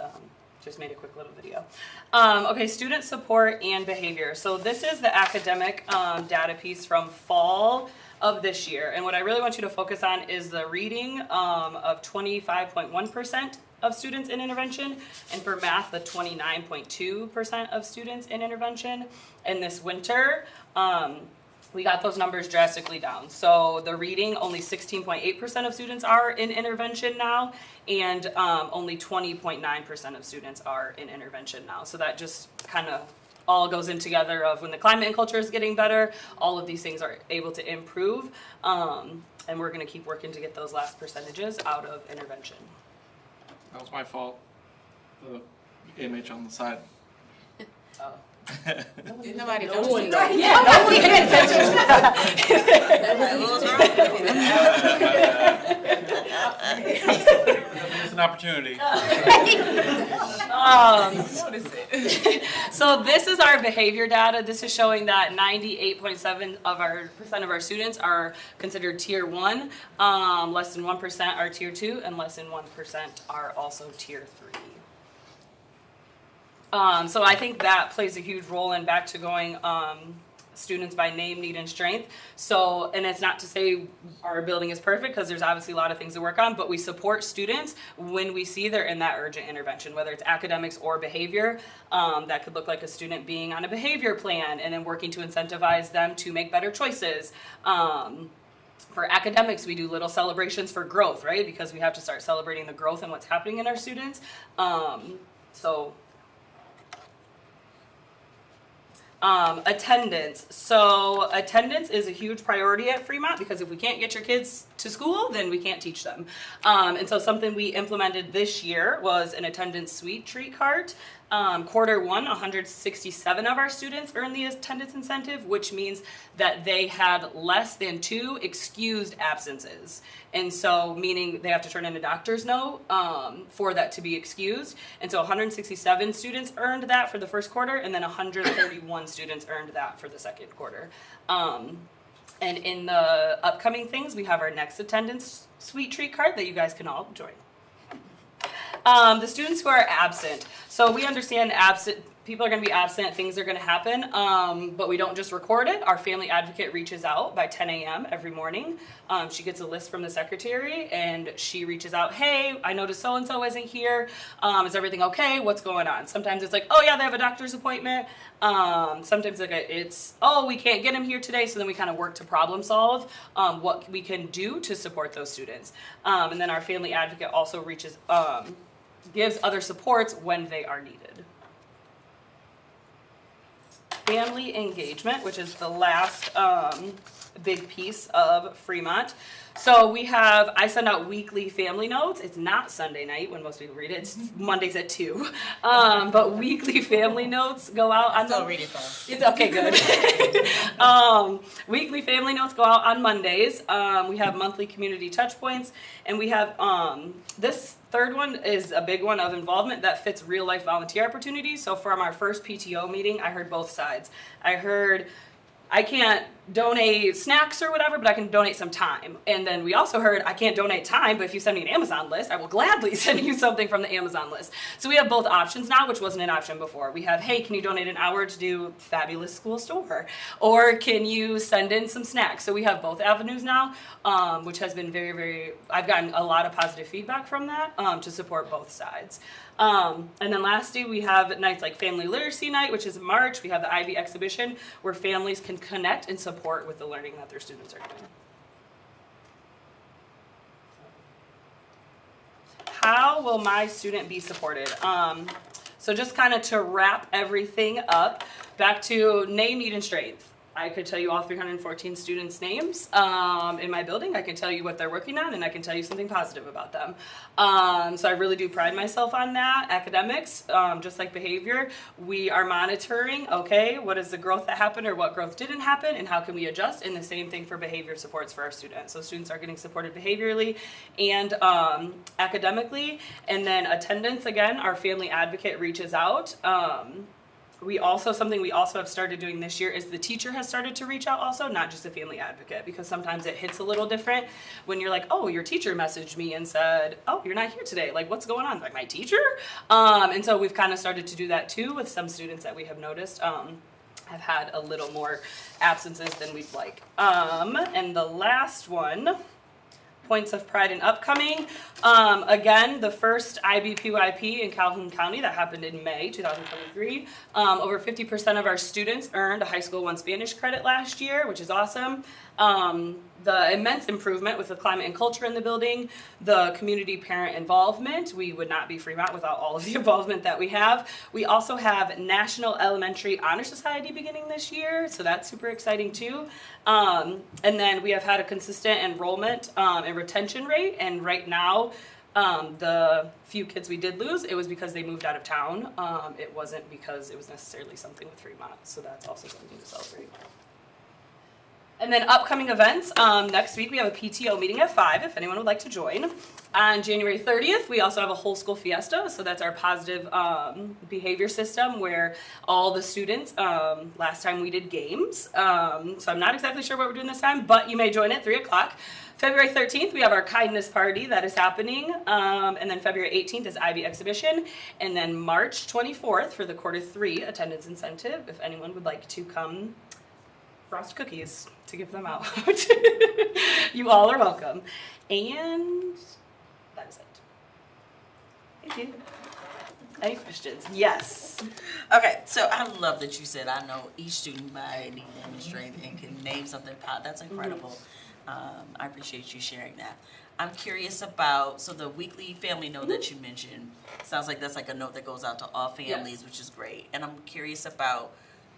just made a quick little video. Okay, student support and behavior. So this is the academic data piece from fall of this year. And what I really want you to focus on is the reading of 25.1% of students in intervention, and for math, the 29.2% of students in intervention. And this winter, we got those numbers drastically down. So the reading, only 16.8% of students are in intervention now, and only 20.9% of students are in intervention now. So that just kind of all goes in together of when the climate and culture is getting better, all of these things are able to improve, and we're gonna keep working to get those last percentages out of intervention. That was my fault. The image on the side. Did nobody notice one it? knows. Yeah, nobody paid attention. It's an opportunity. Notice it. So this is our behavior data. This is showing that 98.7% of our students are considered tier 1, less than 1% are tier 2, and less than 1% are also tier 3. So I think that plays a huge role in back to going students by name, need, and strength. So, and it's not to say our building is perfect, because there's obviously a lot of things to work on, but we support students when we see they're in that urgent intervention, whether it's academics or behavior. That could look like a student being on a behavior plan and then working to incentivize them to make better choices. For academics, we do little celebrations for growth, right? Because we have to start celebrating the growth and what's happening in our students. Attendance. So attendance is a huge priority at Fremont, because if we can't get your kids to school, then we can't teach them. And so something we implemented this year was an attendance suite treat cart. Quarter 1, 167 of our students earned the attendance incentive, which means that they had less than 2 excused absences. And so, meaning they have to turn in a doctor's note for that to be excused. And so 167 students earned that for the first quarter, and then 131 students earned that for the second quarter. And in the upcoming things, we have our next attendance suite treat cart that you guys can all join. The students who are absent. So we understand people are going to be absent, things are going to happen, but we don't just record it. Our family advocate reaches out by 10 a.m. every morning. She gets a list from the secretary, and she reaches out, hey, I noticed so-and-so isn't here. Is everything okay? What's going on? Sometimes it's like, oh yeah, they have a doctor's appointment. Sometimes it's, oh, we can't get him here today, so then we kind of work to problem solve what we can do to support those students. And then our family advocate also gives other supports when they are needed. Family engagement, which is the last big piece of Fremont. So I send out weekly family notes. It's not Sunday night when most people read it. It's Mondays at 2. But weekly family notes go out on Still read it though. It's okay, good. Weekly family notes go out on Mondays. We have monthly community touch points, and we have this third one is a big one of involvement that fits real life volunteer opportunities. So from our first PTO meeting, I heard both sides. I heard, I can't donate snacks or whatever, but I can donate some time. And then we also heard, I can't donate time, but if you send me an Amazon list, I will gladly send you something from the Amazon list. So we have both options now, which wasn't an option before. We have, hey, can you donate an hour to do fabulous school store? Or can you send in some snacks? So we have both avenues now, which has been very, very, I've gotten a lot of positive feedback from that to support both sides. And then lastly, we have nights like Family Literacy Night, which is in March. We have the IB exhibition where families can connect and support with the learning that their students are doing. How will my student be supported? So just kind of to wrap everything up, back to name, need, and strength. I could tell you all 314 students' names in my building. I can tell you what they're working on, and I can tell you something positive about them. So I really do pride myself on that. Academics, just like behavior, we are monitoring, okay, what is the growth that happened or what growth didn't happen, and how can we adjust? And the same thing for behavior supports for our students. So students are getting supported behaviorally and academically. And then attendance, again, our family advocate reaches out. Something we also have started doing this year is the teacher has started to reach out also, not just a family advocate, because sometimes it hits a little different when you're like, oh, your teacher messaged me and said, oh, you're not here today. Like, what's going on? Like, my teacher? And so we've kind of started to do that too with some students that we have noticed have had a little more absences than we'd like. And the last one, points of pride and upcoming. Again, the first IBPYP in Calhoun County that happened in May 2023. Over 50% of our students earned a high school 1 Spanish credit last year, which is awesome. The immense improvement with the climate and culture in the building, the community parent involvement. We would not be Fremont without all of the involvement that we have. We also have National Elementary Honor Society beginning this year, so that's super exciting too. And then we have had a consistent enrollment and retention rate, and right now, the few kids we did lose, it was because they moved out of town. It wasn't because it was necessarily something with Fremont, so that's also something to celebrate. And then upcoming events, next week we have a PTO meeting at 5 if anyone would like to join. On January 30th, we also have a whole school fiesta, so that's our positive behavior system where all the students, last time we did games, so I'm not exactly sure what we're doing this time, but you may join at 3 o'clock. February 13th, we have our kindness party that is happening, and then February 18th is IB exhibition, and then March 24th for the quarter 3 attendance incentive, if anyone would like to come frost cookies to give them out. You all are welcome. And that is it. Thank you. Any questions? Yes. Okay, so I love that you said, I know each student by name and strength and can name something. That's incredible. I appreciate you sharing that. I'm curious about, so the weekly family note that you mentioned, sounds like that's like a note that goes out to all families, Yes. which is great. And I'm curious about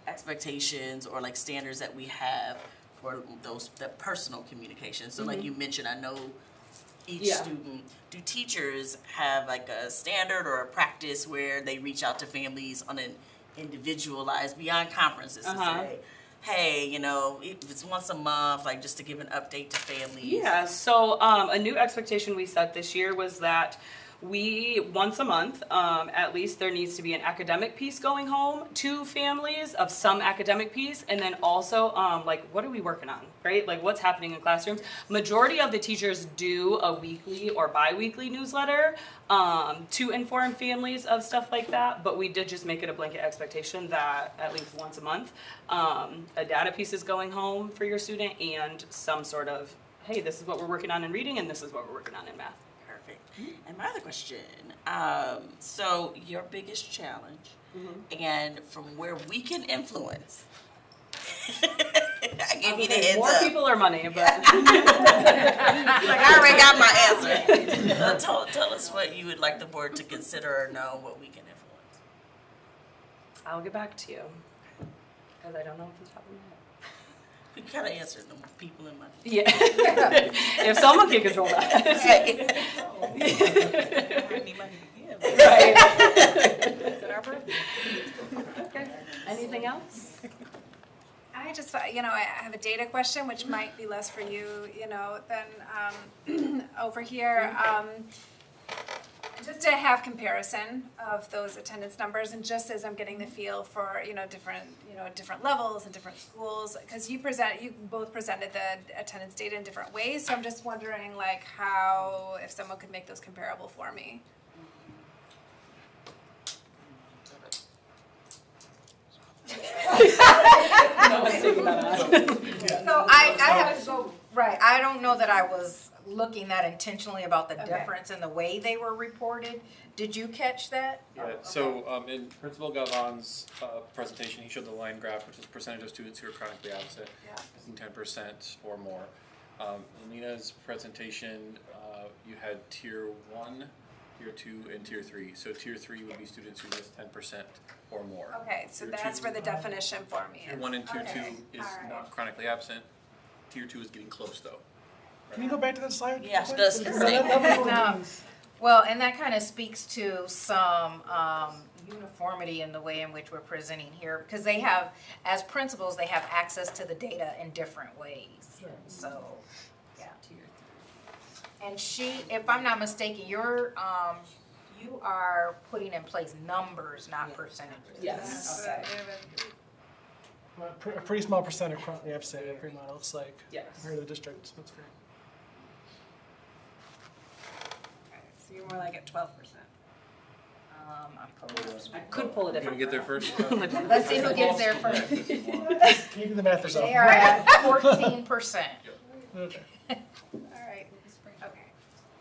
expectations or like standards that we have for those, that personal communication. So like you mentioned, I know each student, do teachers have like a standard or a practice where they reach out to families on an individualized, beyond conferences to say, hey, you know, if it's once a month, like just to give an update to families? Yeah, so a new expectation we set this year was that once a month, at least there needs to be an academic piece going home to families of some academic piece, and then also like what are we working on, right? Like what's happening in classrooms. Majority of the teachers do a weekly or bi-weekly newsletter to inform families of stuff like that, but we did just make it a blanket expectation that at least once a month, a data piece is going home for your student and some sort of, hey, this is what we're working on in reading and this is what we're working on in math. And my other question, so your biggest challenge, and from where we can influence, I gave you the heads More up. people or money, but Like, I already got my answer. Tell us what you would like the board to consider or know what we can influence. I'll get back to you because I don't know off the top of my head. You kind of answered them, people in money. Yeah. If someone can control that. Right. Is it our birthday? Okay. Anything else? I just, I have a data question, which might be less for you, than over here. Just to have comparison of those attendance numbers, and just as I'm getting the feel for different levels and different schools, because you both presented the attendance data in different ways. So I'm just wondering, like, how, if someone could make those comparable for me. So I have to go, right, I don't know that I was looking that intentionally about the difference in the way they were reported. Did you catch that? Yeah, so in Principal Gavon's presentation, he showed the line graph, which is percentage of students who are chronically absent, missing 10% or more. In Nina's presentation, you had Tier 1, Tier 2, and Tier 3. So Tier 3 would be students who miss 10% or more. Okay, so Tier that's 2, where the definition for me is. Tier 1 and Tier 2 is All right. not chronically absent. Tier 2 is getting close, though. Can you go back to that slide? Yes, please? does Because say- that was- Well, and that kind of speaks to some uniformity in the way in which we're presenting here, because they have, as principals, they have access to the data in different ways. So, yeah. And she, if I'm not mistaken, you you are putting in place numbers, not percentages. Yes. Okay. A pretty small percent across the FSA at Fremont, it looks like, Yes. compared to the district, so that's great. So you're more like at 12%. I'm pulling up. I could pull a You different. wanna get there first? Let's see who gets there first. Can you do the math yourself? They are at 14%. Okay. All right. Okay.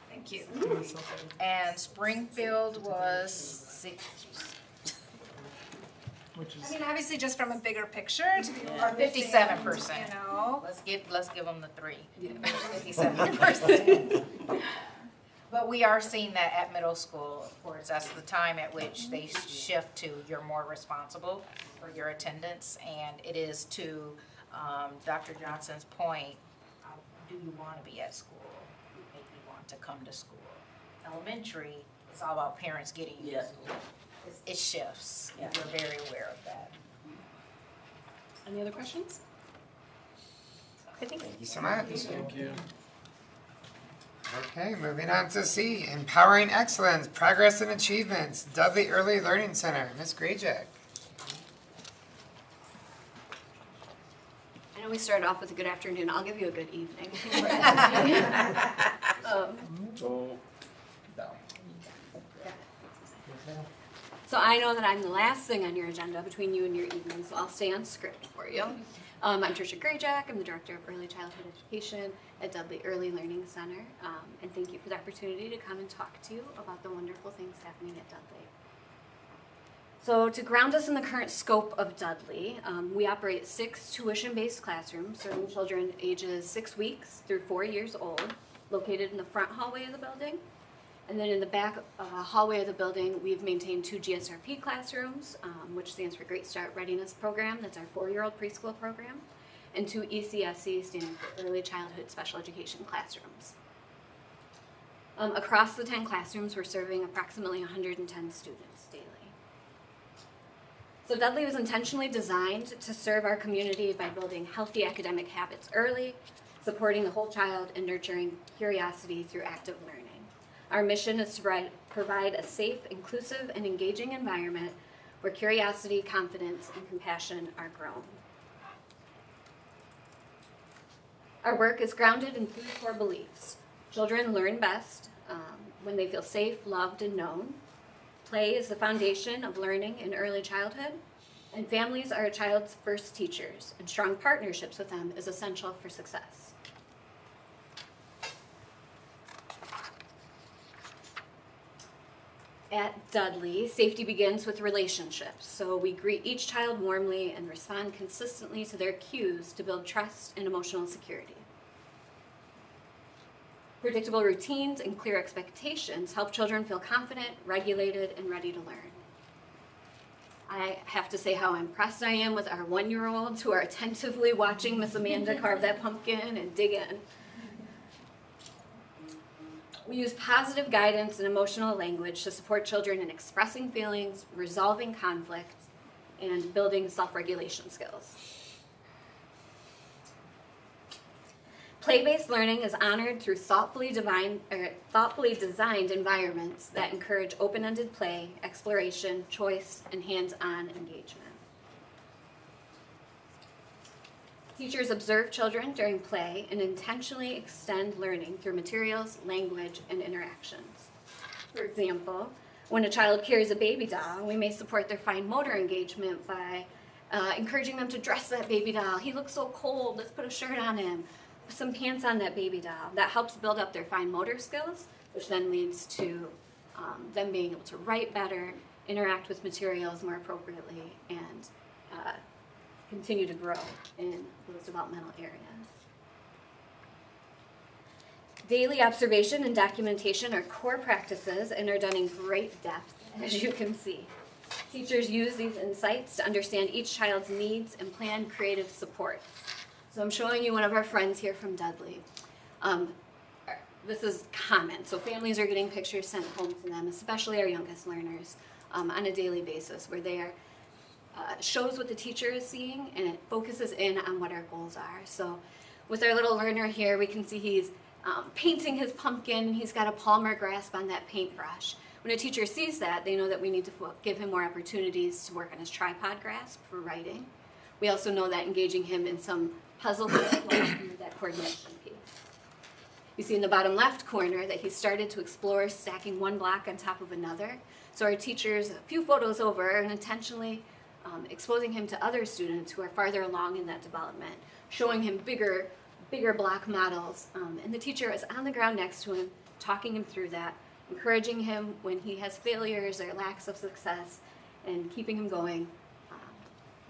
Thank you. And Springfield was 6. Which I is, mean, obviously, just from a bigger picture to be Or 57%. You know. Let's give them the 3. 57%. But we are seeing that at middle school, of course, that's the time at which they shift to you're more responsible for your attendance, and it is to Dr. Johnson's point, do you want to be at school? Make you want to come to school. Elementary, it's all about parents getting you to school. It shifts, and we're very aware of that. Any other questions? Thank you so much. thank you. Okay, moving on to C, Empowering Excellence, Progress and Achievements, Dudley Early Learning Center, Ms. Grajek. I know we started off with a good afternoon. I'll give you a good evening. So I know that I'm the last thing on your agenda between you and your evening, so I'll stay on script for you. I'm Tricia Grajek. I'm the Director of Early Childhood Education at Dudley Early Learning Center, and thank you for the opportunity to come and talk to you about the wonderful things happening at Dudley. So to ground us in the current scope of Dudley, we operate 6 tuition-based classrooms serving children ages 6 weeks through 4 years old, located in the front hallway of the building. And then in the back hallway of the building, we've maintained 2 GSRP classrooms, which stands for Great Start Readiness Program. That's our 4-year-old preschool program. And 2 ECSC, standing for Early Childhood Special Education classrooms. Across the 10 classrooms, we're serving approximately 110 students daily. So Dudley was intentionally designed to serve our community by building healthy academic habits early, supporting the whole child, and nurturing curiosity through active learning. Our mission is to provide a safe, inclusive, and engaging environment where curiosity, confidence, and compassion are grown. Our work is grounded in 3 core beliefs. Children learn best when they feel safe, loved, and known. Play is the foundation of learning in early childhood. And families are a child's first teachers, and strong partnerships with them is essential for success. At Dudley, safety begins with relationships, so we greet each child warmly and respond consistently to their cues to build trust and emotional security. Predictable routines and clear expectations help children feel confident, regulated, and ready to learn. I have to say how impressed I am with our 1-year-olds who are attentively watching Miss Amanda carve that pumpkin and dig in. We use positive guidance and emotional language to support children in expressing feelings, resolving conflict, and building self-regulation skills. Play-based learning is honored through thoughtfully designed environments that encourage open-ended play, exploration, choice, and hands-on engagement. Teachers observe children during play and intentionally extend learning through materials, language, and interactions. For example, when a child carries a baby doll, we may support their fine motor engagement by encouraging them to dress that baby doll. He looks so cold, let's put a shirt on him. Put some pants on that baby doll. That helps build up their fine motor skills, which then leads to them being able to write better, interact with materials more appropriately, and continue to grow in those developmental areas. Daily observation and documentation are core practices and are done in great depth, as you can see. Teachers use these insights to understand each child's needs and plan creative support. So I'm showing you one of our friends here from Dudley. This is common, so families are getting pictures sent home to them, especially our youngest learners, on a daily basis, where they are shows what the teacher is seeing, and it focuses in on what our goals are. So with our little learner here, we can see he's painting his pumpkin, and he's got a palmar grasp on that paintbrush. When a teacher sees that, they know that we need to give him more opportunities to work on his tripod grasp for writing. We also know that engaging him in some puzzle will improve that coordination piece. You see in the bottom left corner that he started to explore stacking one block on top of another. So our teachers, a few photos over, are intentionally exposing him to other students who are farther along in that development, showing him bigger block models. And the teacher is on the ground next to him, talking him through that, encouraging him when he has failures or lacks of success, and keeping him going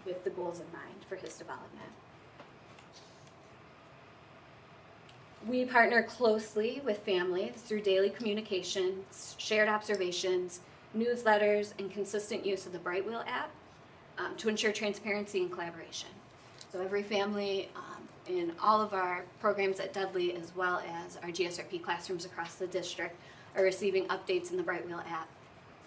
with the goals in mind for his development. We partner closely with families through daily communications, shared observations, newsletters, and consistent use of the Brightwheel app to ensure transparency and collaboration. So every family in all of our programs at Dudley, as well as our GSRP classrooms across the district, are receiving updates in the Brightwheel app.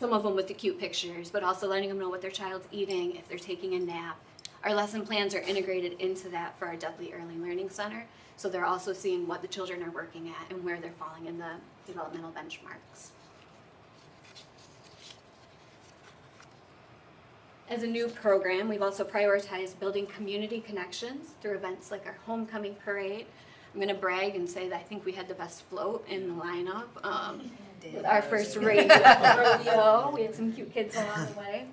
Some of them with the cute pictures, but also letting them know what their child's eating, if they're taking a nap. Our lesson plans are integrated into that for our Dudley Early Learning Center, so they're also seeing what the children are working at and where they're falling in the developmental benchmarks. As a new program, we've also prioritized building community connections through events like our homecoming parade. I'm going to brag and say that I think we had the best float in the lineup. With our first rodeo, we had some cute kids along the way.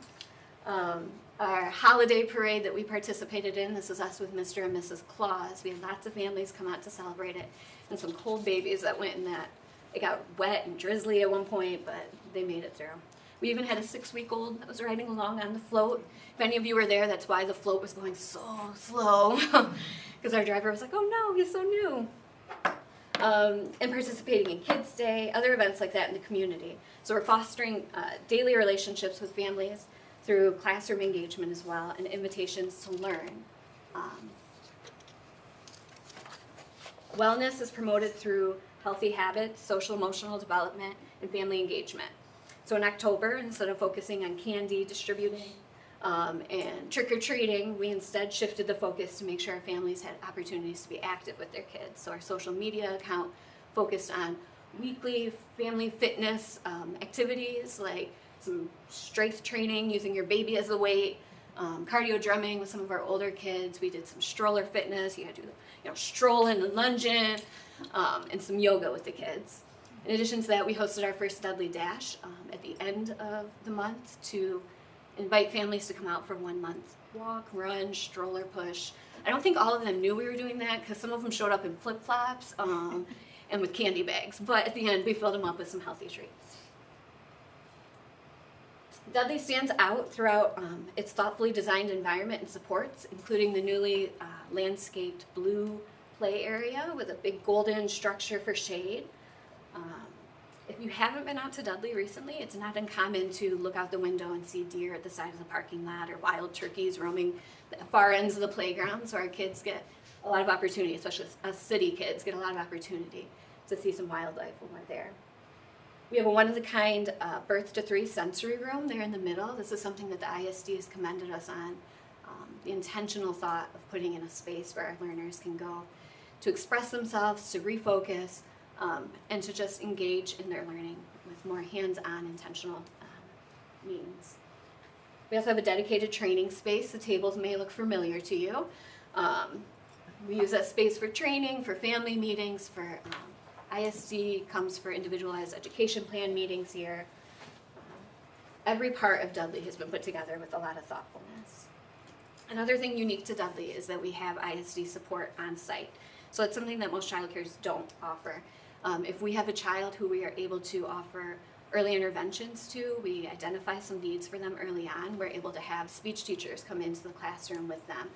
Our holiday parade that we participated in, this is us with Mr. and Mrs. Claus. We had lots of families come out to celebrate it, and some cold babies that went in that. It got wet and drizzly at one point, but they made it through. We even had a 6-week-old that was riding along on the float. If any of you were there, that's why the float was going so slow, because our driver was like, oh no, he's so new. And participating in Kids Day, other events like that in the community. So we're fostering daily relationships with families through classroom engagement as well, and invitations to learn. Wellness is promoted through healthy habits, social emotional development, and family engagement. So in October, instead of focusing on candy distributing and trick-or-treating, we instead shifted the focus to make sure our families had opportunities to be active with their kids. So our social media account focused on weekly family fitness activities like some strength training, using your baby as a weight, cardio drumming with some of our older kids. We did some stroller fitness. You had to do strolling and lunging, and some yoga with the kids. In addition to that, we hosted our first Dudley Dash at the end of the month to invite families to come out for 1 month walk, run, stroller push. I don't think all of them knew we were doing that because some of them showed up in flip-flops and with candy bags. But at the end, we filled them up with some healthy treats. Dudley stands out throughout its thoughtfully designed environment and supports, including the newly landscaped blue play area with a big golden structure for shade. If you haven't been out to Dudley recently, it's not uncommon to look out the window and see deer at the side of the parking lot or wild turkeys roaming the far ends of the playground. So our kids get a lot of opportunity, especially us city kids, get a lot of opportunity to see some wildlife when we're there. We have a one-of-a-kind birth to 3 sensory room there in the middle. This is something that the ISD has commended us on, the intentional thought of putting in a space where our learners can go to express themselves, to refocus, and to just engage in their learning with more hands-on intentional means. We also have a dedicated training space. The tables may look familiar to you. We use that space for training, for family meetings, for ISD comes for individualized education plan meetings here. Every part of Dudley has been put together with a lot of thoughtfulness. Another thing unique to Dudley is that we have ISD support on site. So it's something that most childcares don't offer. If we have a child who we are able to offer early interventions to, we identify some needs for them early on, we're able to have speech teachers come into the classroom with them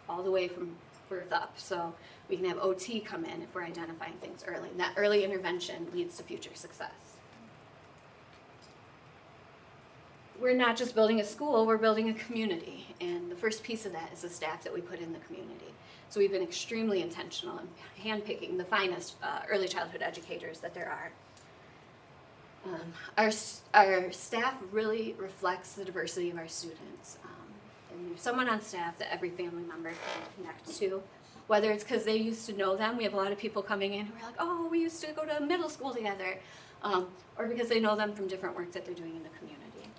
all the way from birth up. So we can have OT come in if we're identifying things early. And that early intervention leads to future success. We're not just building a school, we're building a community. And the first piece of that is the staff that we put in the community. So we've been extremely intentional in handpicking the finest early childhood educators that there are. Our staff really reflects the diversity of our students. And there's someone on staff that every family member can connect to. Whether it's because they used to know them, we have a lot of people coming in who are like, oh, we used to go to middle school together. or because they know them from different work that they're doing in the community.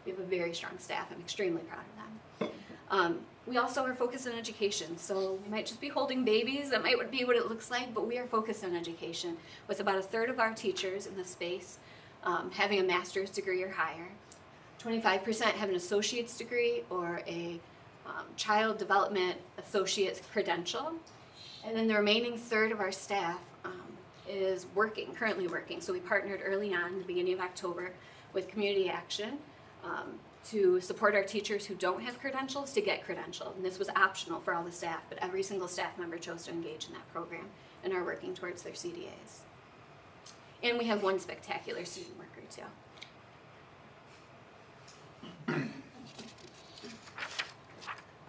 We have a very strong staff. I'm extremely proud of them. We also are focused on education, so we might just be holding babies. That might be what it looks like, but we are focused on education, with about 1/3 of our teachers in the space having a master's degree or higher. 25% have an associate's degree or a child development associate's credential. And then the remaining 1/3 of our staff is currently working. So we partnered early on in the beginning of October with Community Action to support our teachers who don't have credentials to get credentialed. And this was optional for all the staff, but every single staff member chose to engage in that program and are working towards their CDAs. And we have one spectacular student worker too.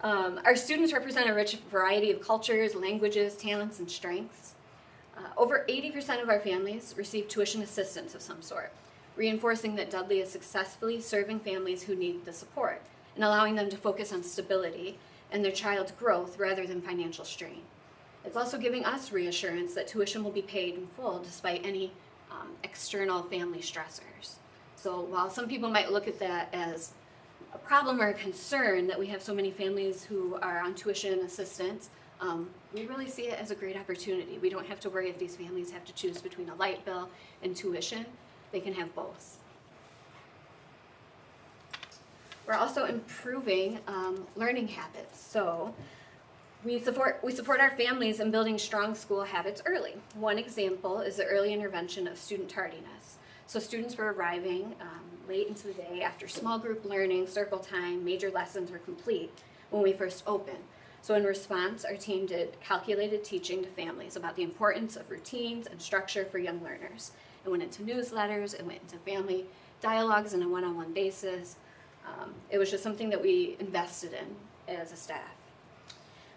Our students represent a rich variety of cultures, languages, talents, and strengths. Over 80% of our families receive tuition assistance of some sort, reinforcing that Dudley is successfully serving families who need the support and allowing them to focus on stability and their child's growth rather than financial strain. It's also giving us reassurance that tuition will be paid in full despite any external family stressors. So while some people might look at that as a problem or a concern that we have so many families who are on tuition assistance, we really see it as a great opportunity. We don't have to worry if these families have to choose between a light bill and tuition. They can have both. We're also improving learning habits. So we support our families in building strong school habits early. One example is the early intervention of student tardiness. So students were arriving late into the day after small group learning, circle time, major lessons were complete when we first opened. So in response, our team did calculated teaching to families about the importance of routines and structure for young learners. It went into newsletters, it went into family dialogues on a one-on-one basis. It was just something that we invested in as a staff.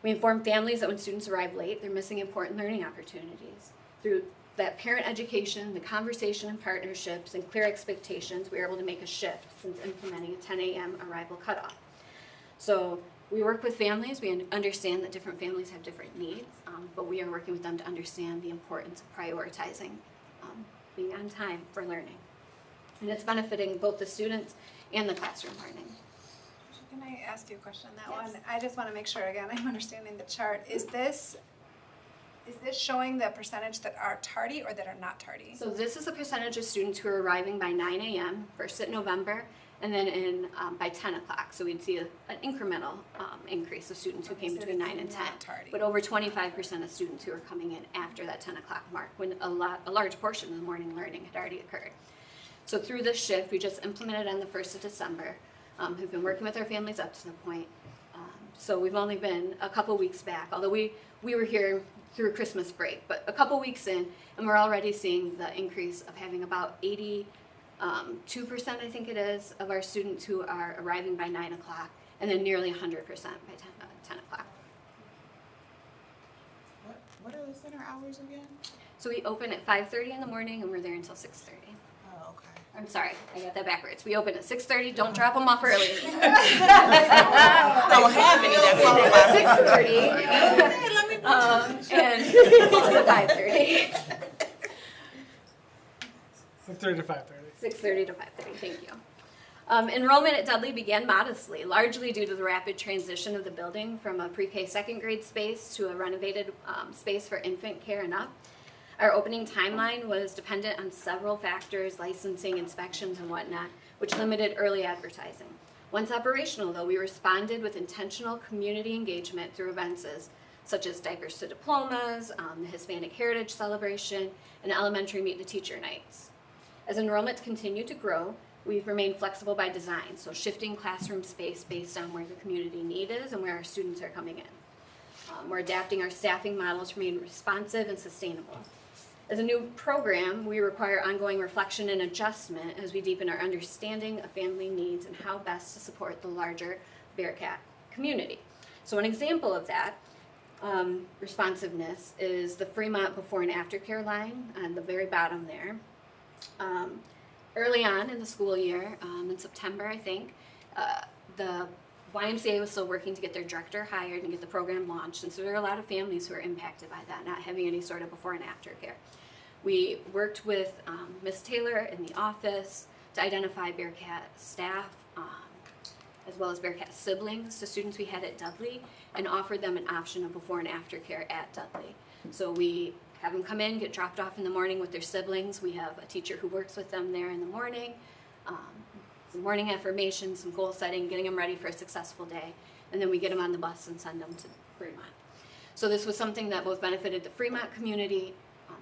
We informed families that when students arrive late, they're missing important learning opportunities. Through that parent education, the conversation and partnerships, and clear expectations, we were able to make a shift since implementing a 10 a.m. arrival cutoff. So we work with families. We understand that different families have different needs, but we are working with them to understand the importance of prioritizing being on time for learning. And it's benefiting both the students and the classroom learning. Can I ask you a question on that one? I just want to make sure, again, I'm understanding the chart. Is this showing the percentage that are tardy or that are not tardy? So this is the percentage of students who are arriving by 9 a.m. first in November, and then by 10 o'clock. So we'd see an incremental increase of students who came between 9 and 10. But over 25% of students who are coming in after that 10 o'clock mark, when a large portion of the morning learning had already occurred. So through this shift, we just implemented on the 1st of December. Who've been working with our families up to the point. So we've only been a couple weeks back, although we were here through Christmas break, but a couple weeks in, and we're already seeing the increase of having about 82%, I think it is, of our students who are arriving by 9 o'clock, and then nearly 100% by 10 o'clock. What are the center hours again? So we open at 5:30 in the morning, and we're there until 6:30. Oh, okay. I'm sorry, I got that backwards. We open at 6:30. Don't drop them off early. I don't have any. That's all about 6:30. And close at 5:30. 6:30 to 5:30. 6:30 to 5:30. Thank you. Enrollment at Dudley began modestly, largely due to the rapid transition of the building from a pre-K second grade space to a renovated space for infant care and up. Our opening timeline was dependent on several factors, licensing, inspections, and whatnot, which limited early advertising. Once operational, though, we responded with intentional community engagement through events such as Diapers to Diplomas, the Hispanic Heritage Celebration, and elementary Meet the Teacher Nights. As enrollments continue to grow, we've remained flexible by design, so shifting classroom space based on where the community need is and where our students are coming in. We're adapting our staffing models to remain responsive and sustainable. As a new program, we require ongoing reflection and adjustment as we deepen our understanding of family needs and how best to support the larger Bearcat community. So an example of that responsiveness is the Fremont before and after care line on the very bottom there. Early on in the school year, in September I think, the YMCA was still working to get their director hired and get the program launched, and so there are a lot of families who are impacted by that, not having any sort of before and after care. We worked with Ms. Taylor in the office to identify Bearcat staff, as well as Bearcat siblings to students we had at Dudley, and offered them an option of before and after care at Dudley. So we have them come in, get dropped off in the morning with their siblings. We have a teacher who works with them there in the morning, some morning affirmations, some goal setting, getting them ready for a successful day, and then we get them on the bus and send them to Fremont. So this was something that both benefited the Fremont community,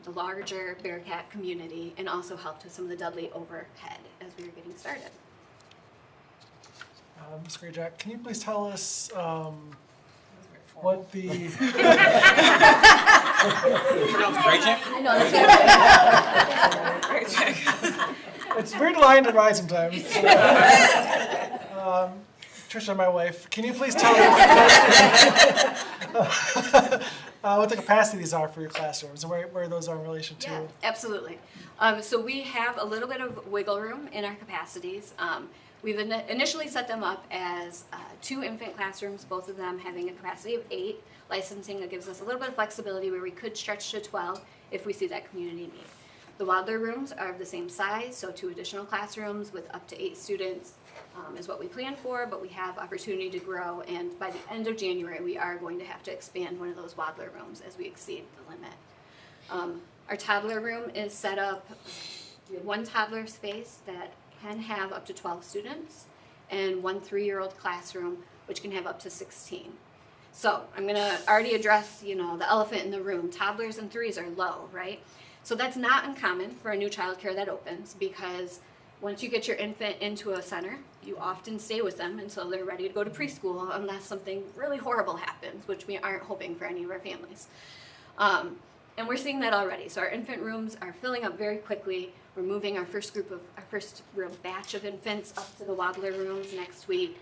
the larger Bearcat community, and also helped with some of the Dudley overhead as we were getting started. Ms. Grayjack, can you please tell us what the... I know, that's It's weird line to ride sometimes. Trisha, my wife, can you please tell me what the capacities are for your classrooms and where those are in relation to? Yeah, absolutely. So we have a little bit of wiggle room in our capacities. We've initially set them up as 2 infant classrooms, both of them having a capacity of 8. Licensing that gives us a little bit of flexibility where we could stretch to 12 if we see that community need. The Wadler rooms are of the same size, so 2 additional classrooms with up to 8 students is what we plan for, but we have opportunity to grow, and by the end of January we are going to have to expand one of those Wadler rooms as we exceed the limit. Our toddler room is set up, we have 1 toddler space that can have up to 12 students, and 1 3-year-old classroom which can have up to 16. So I'm going to already address, the elephant in the room. Toddlers and 3s are low, right? So that's not uncommon for a new child care that opens, because once you get your infant into a center, you often stay with them until they're ready to go to preschool, unless something really horrible happens, which we aren't hoping for any of our families. And we're seeing that already. So our infant rooms are filling up very quickly. We're moving our first real batch of infants up to the Wadler rooms next week,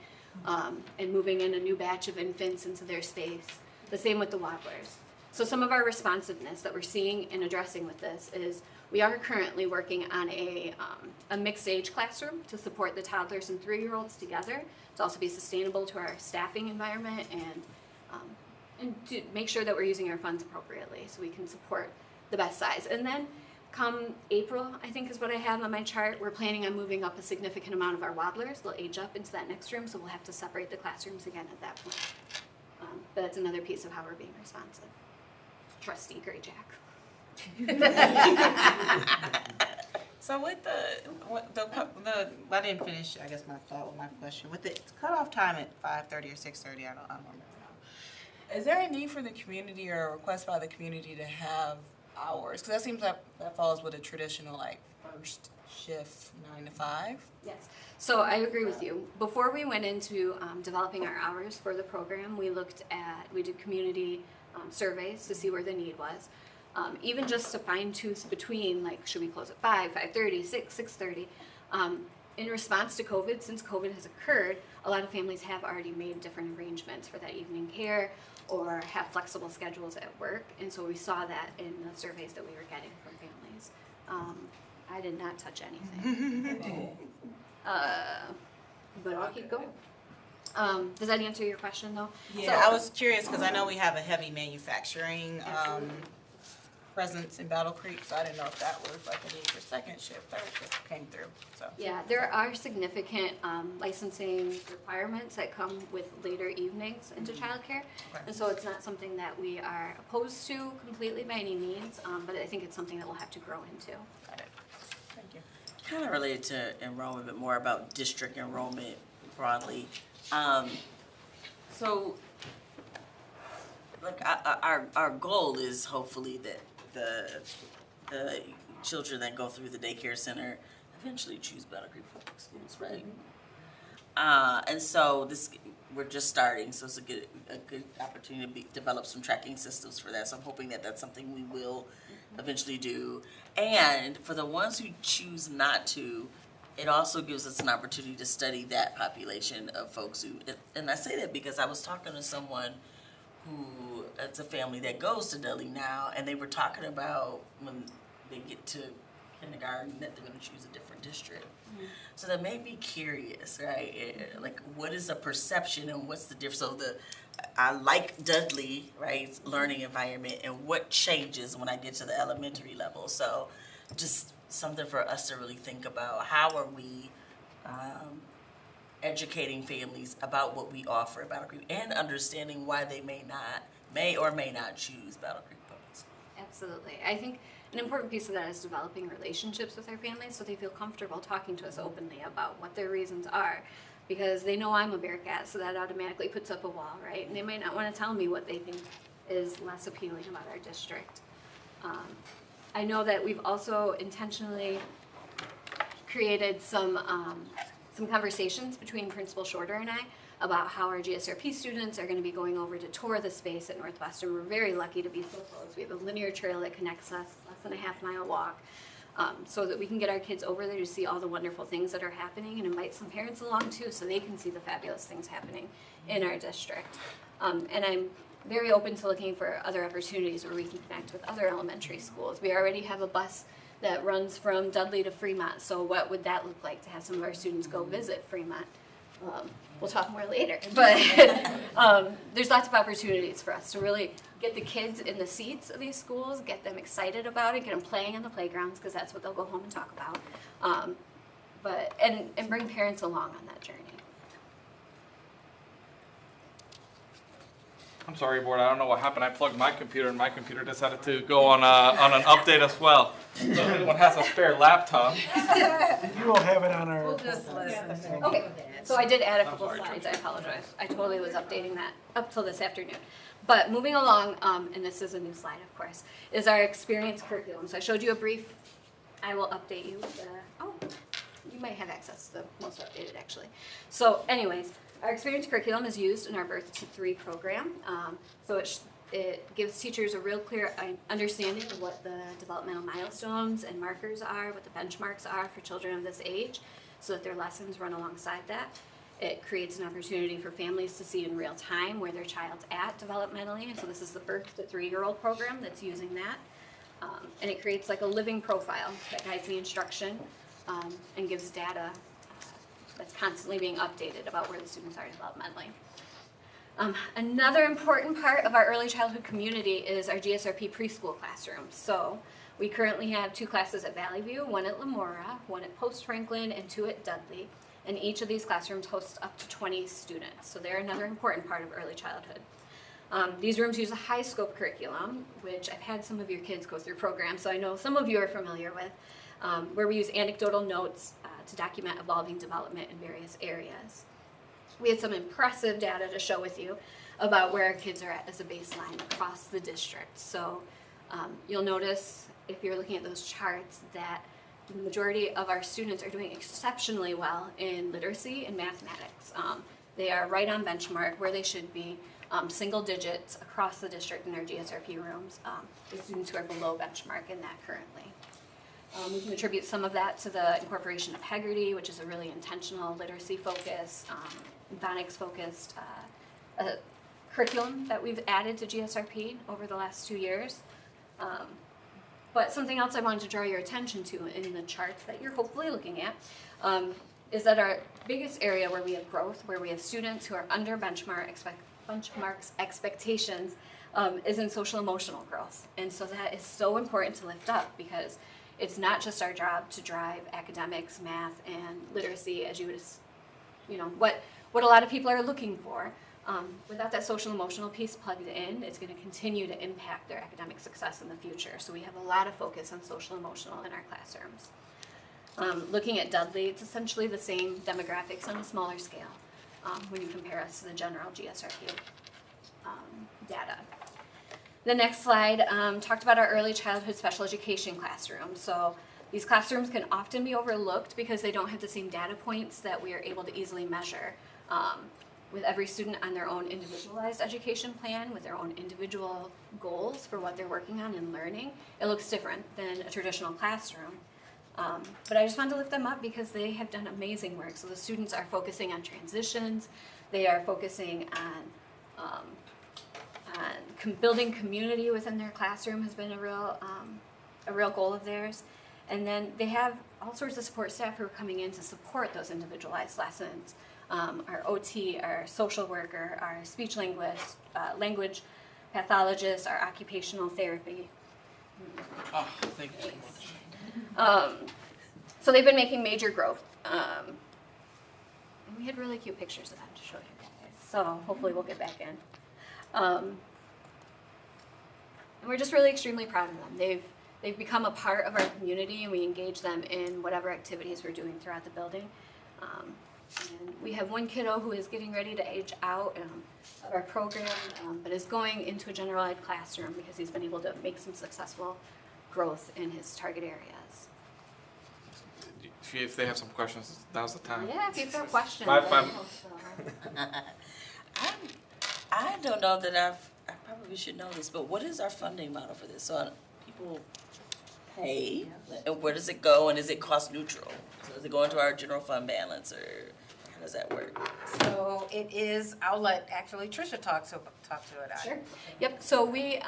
and moving in a new batch of infants into their space. The same with the Wadlers. So some of our responsiveness that we're seeing and addressing with this is we are currently working on a mixed age classroom to support the toddlers and 3-year-olds together, to also be sustainable to our staffing environment, and to make sure that we're using our funds appropriately so we can support the best size. And then come April, I think is what I have on my chart, we're planning on moving up a significant amount of our Wadlers. They'll age up into that next room, so we'll have to separate the classrooms again at that point. But that's another piece of how we're being responsive. Trustee Grayjack. So with the I didn't finish, I guess, my thought with my question. With the cutoff time at 5:30 or 6:30, I don't know. Is there a need for the community or a request by the community to have hours? Because that seems like that falls with a traditional first shift 9 to 5. Yes. So I agree with you. Before we went into developing our hours for the program, we did community surveys to see where the need was. Even just to fine tooth between, should we close at 5, 5:30, 6, 6:30. In response to COVID, since COVID has occurred, a lot of families have already made different arrangements for that evening care or have flexible schedules at work. And so we saw that in the surveys that we were getting from families. I did not touch anything. But I'll keep going. Does that answer your question, though? Yeah, I was curious because I know we have a heavy manufacturing presence in Battle Creek, so I didn't know if that was a need for second shift, third shift came through. So yeah, there are significant licensing requirements that come with later evenings into childcare, and so it's not something that we are opposed to completely by any means, but I think it's something that we'll have to grow into. Got it. Thank you. Kind of related to enrollment, but more about district enrollment broadly. So, our goal is hopefully that the children that go through the daycare center eventually choose Battle Creek Public Schools, right? And so we're just starting, so it's a good opportunity to develop some tracking systems for that. So I'm hoping that that's something we will eventually do. And for the ones who choose not to, it also gives us an opportunity to study that population of folks who, and I say that because I was talking to someone who, it's a family that goes to Dudley now, and they were talking about when they get to kindergarten that they're gonna choose a different district. So that made me curious, right? Like, what is the perception and what's the difference? So I like Dudley, right, learning environment, and what changes when I get to the elementary level. So just something for us to really think about. How are we educating families about what we offer at Battle Creek and understanding why they may or may not choose Battle Creek Public Schools? Absolutely. I think an important piece of that is developing relationships with their families so they feel comfortable talking to us openly about what their reasons are. Because they know I'm a Bearcat, so that automatically puts up a wall, right? And they might not want to tell me what they think is less appealing about our district. I know that we've also intentionally created some conversations between Principal Shorter and I about how our GSRP students are going to be going over to tour the space at Northwestern. We're very lucky to be so close. We have a linear trail that connects us, less than a half-mile walk, so that we can get our kids over there to see all the wonderful things that are happening and invite some parents along too so they can see the fabulous things happening in our district. And I'm very open to looking for other opportunities where we can connect with other elementary schools. We already have a bus that runs from Dudley to Fremont, so what would that look like to have some of our students go visit Fremont? We'll talk more later, but there's lots of opportunities for us to really get the kids in the seats of these schools, get them excited about it, get them playing in the playgrounds, because that's what they'll go home and talk about, and bring parents along on that journey. I'm sorry, board. I don't know what happened. I plugged my computer, and my computer decided to go on an update as well. So if anyone has a spare laptop, You will have it on our. We'll just listen. Okay, so I did add a couple slides, I apologize. I totally was updating that up till this afternoon. But moving along, and this is a new slide, of course, is our experience curriculum. So I showed you a brief, I will update you with you might have access to the most updated, actually. So anyways, our experience curriculum is used in our Birth to 3 program. So it gives teachers a real clear understanding of what the developmental milestones and markers are, what the benchmarks are for children of this age, so that their lessons run alongside that. It creates an opportunity for families to see in real time where their child's at developmentally. And so this is the Birth to 3-year-old program that's using that. And it creates like a living profile that guides the instruction and gives data that's constantly being updated about where the students are developmentally. Another important part of our early childhood community is our GSRP preschool classrooms. So we currently have 2 classes at Valley View, 1 at Lamora, 1 at Post Franklin, and 2 at Dudley. And each of these classrooms hosts up to 20 students. So they're another important part of early childhood. These rooms use a high scope curriculum, which I've had some of your kids go through programs, so I know some of you are familiar with, where we use anecdotal notes to document evolving development in various areas. We had some impressive data to show with you about where our kids are at as a baseline across the district. So you'll notice, if you're looking at those charts, that the majority of our students are doing exceptionally well in literacy and mathematics. They are right on benchmark where they should be, single digits across the district in our GSRP rooms, with students who are below benchmark in that currently. We can attribute some of that to the incorporation of Heggerty, which is a really intentional literacy-focused, phonics-focused curriculum that we've added to GSRP over the last 2 years. But something else I wanted to draw your attention to in the charts that you're hopefully looking at is that our biggest area where we have growth, where we have students who are under benchmarks expectations, is in social emotional growth. And so that is so important to lift up, because it's not just our job to drive academics, math, and literacy, as you would, what a lot of people are looking for. Without that social emotional piece plugged in, it's going to continue to impact their academic success in the future. So we have a lot of focus on social emotional in our classrooms. Looking at Dudley, it's essentially the same demographics on a smaller scale when you compare us to the general GSRP data. The next slide talked about our early childhood special education classrooms. So these classrooms can often be overlooked because they don't have the same data points that we are able to easily measure. With every student on their own individualized education plan, with their own individual goals for what they're working on and learning, it looks different than a traditional classroom. But I just wanted to lift them up because they have done amazing work. So the students are focusing on transitions, they are focusing on building community within their classroom has been a real goal of theirs. And then they have all sorts of support staff who are coming in to support those individualized lessons. Our OT, our social worker, our speech linguist, language pathologist, our occupational therapy. Oh, thank you. So they've been making major growth. And we had really cute pictures of them to show you guys. So hopefully we'll get back in. And we're just really extremely proud of them. They've become a part of our community, and we engage them in whatever activities we're doing throughout the building. And we have one kiddo who is getting ready to age out of our program, but is going into a general ed classroom because he's been able to make some successful growth in his target areas. If they have some questions, now's the time. Yeah, if you've got questions. I don't know that I probably should know this, but what is our funding model for this? So people pay, and where does it go, and is it cost neutral? So does it go into our general fund balance, or how does that work? So it is, I'll let actually Tricia talk to it. Sure. Yep, so we,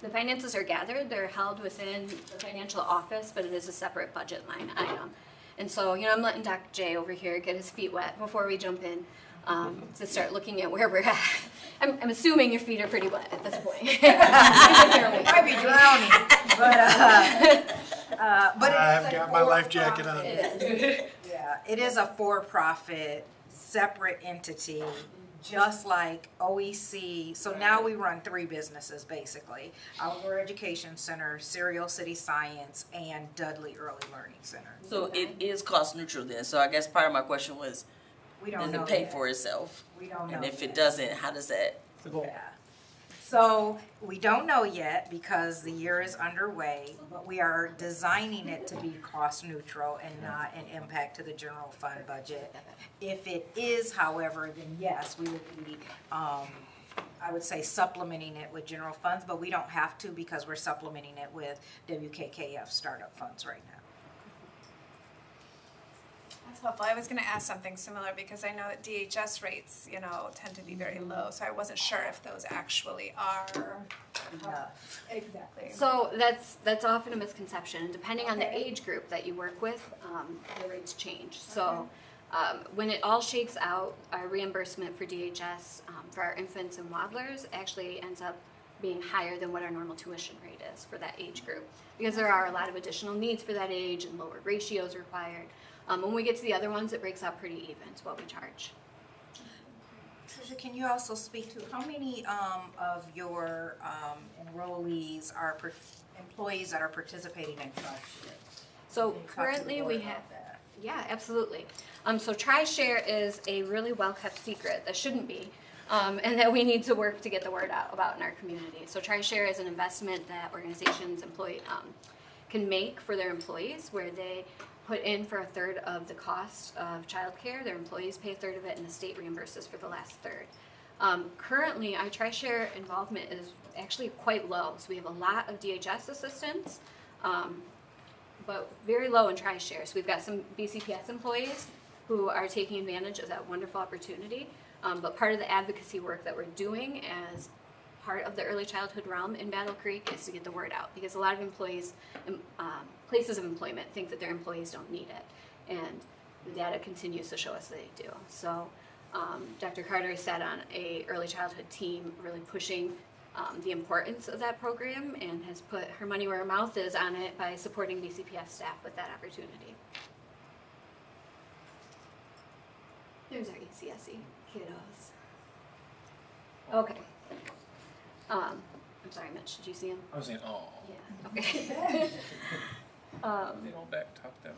the finances are gathered, they're held within the financial office, but it is a separate budget line item. And so, I'm letting Dr. J over here get his feet wet before we jump in to start looking at where we're at. I'm assuming your feet are pretty wet at this point. Might be drowning, but I've got my life jacket on. Yeah, it is a for-profit, separate entity, just like OEC. So now we run 3 businesses, basically. Outdoor Education Center, Serial City Science, and Dudley Early Learning Center. So it is cost neutral then. So I guess part of my question was, We don't know does it pay yet. for itself? We don't know And if yet. it doesn't, how does that? Yeah. So we don't know yet because the year is underway, but we are designing it to be cost neutral and not an impact to the general fund budget. If it is, however, then yes, we will be, I would say, supplementing it with general funds, but we don't have to because we're supplementing it with WKKF startup funds right now. That's helpful. I was going to ask something similar because I know that DHS rates, tend to be very low. So I wasn't sure if those actually are enough. Exactly. So that's often a misconception. Depending on the age group that you work with, the rates change. So when it all shakes out, our reimbursement for DHS for our infants and waddlers actually ends up being higher than what our normal tuition rate is for that age group, because there are a lot of additional needs for that age and lower ratios required. When we get to the other ones, it breaks out pretty even to what we charge. Tricia, can you also speak to how many of your enrollees are employees that are participating in TriShare? So currently we have, yeah, absolutely. So TriShare is a really well-kept secret that shouldn't be, and that we need to work to get the word out about in our community. So TriShare is an investment that organizations can make for their employees, where they put in for a third of the cost of childcare. Their employees pay a third of it, and the state reimburses for the last third. Currently, our TriShare involvement is actually quite low. So we have a lot of DHS assistance, but very low in TriShare. So we've got some BCPS employees who are taking advantage of that wonderful opportunity. But part of the advocacy work that we're doing as part of the early childhood realm in Battle Creek is to get the word out, because a lot of employees, places of employment think that their employees don't need it, and the data continues to show us that they do. So Dr. Carter sat on a early childhood team really pushing the importance of that program, and has put her money where her mouth is on it by supporting BCPS staff with that opportunity. There's our ECSE kiddos. Okay. I'm sorry, Mitch, did you see him? I was saying, oh. Yeah, okay. They don't back talk them.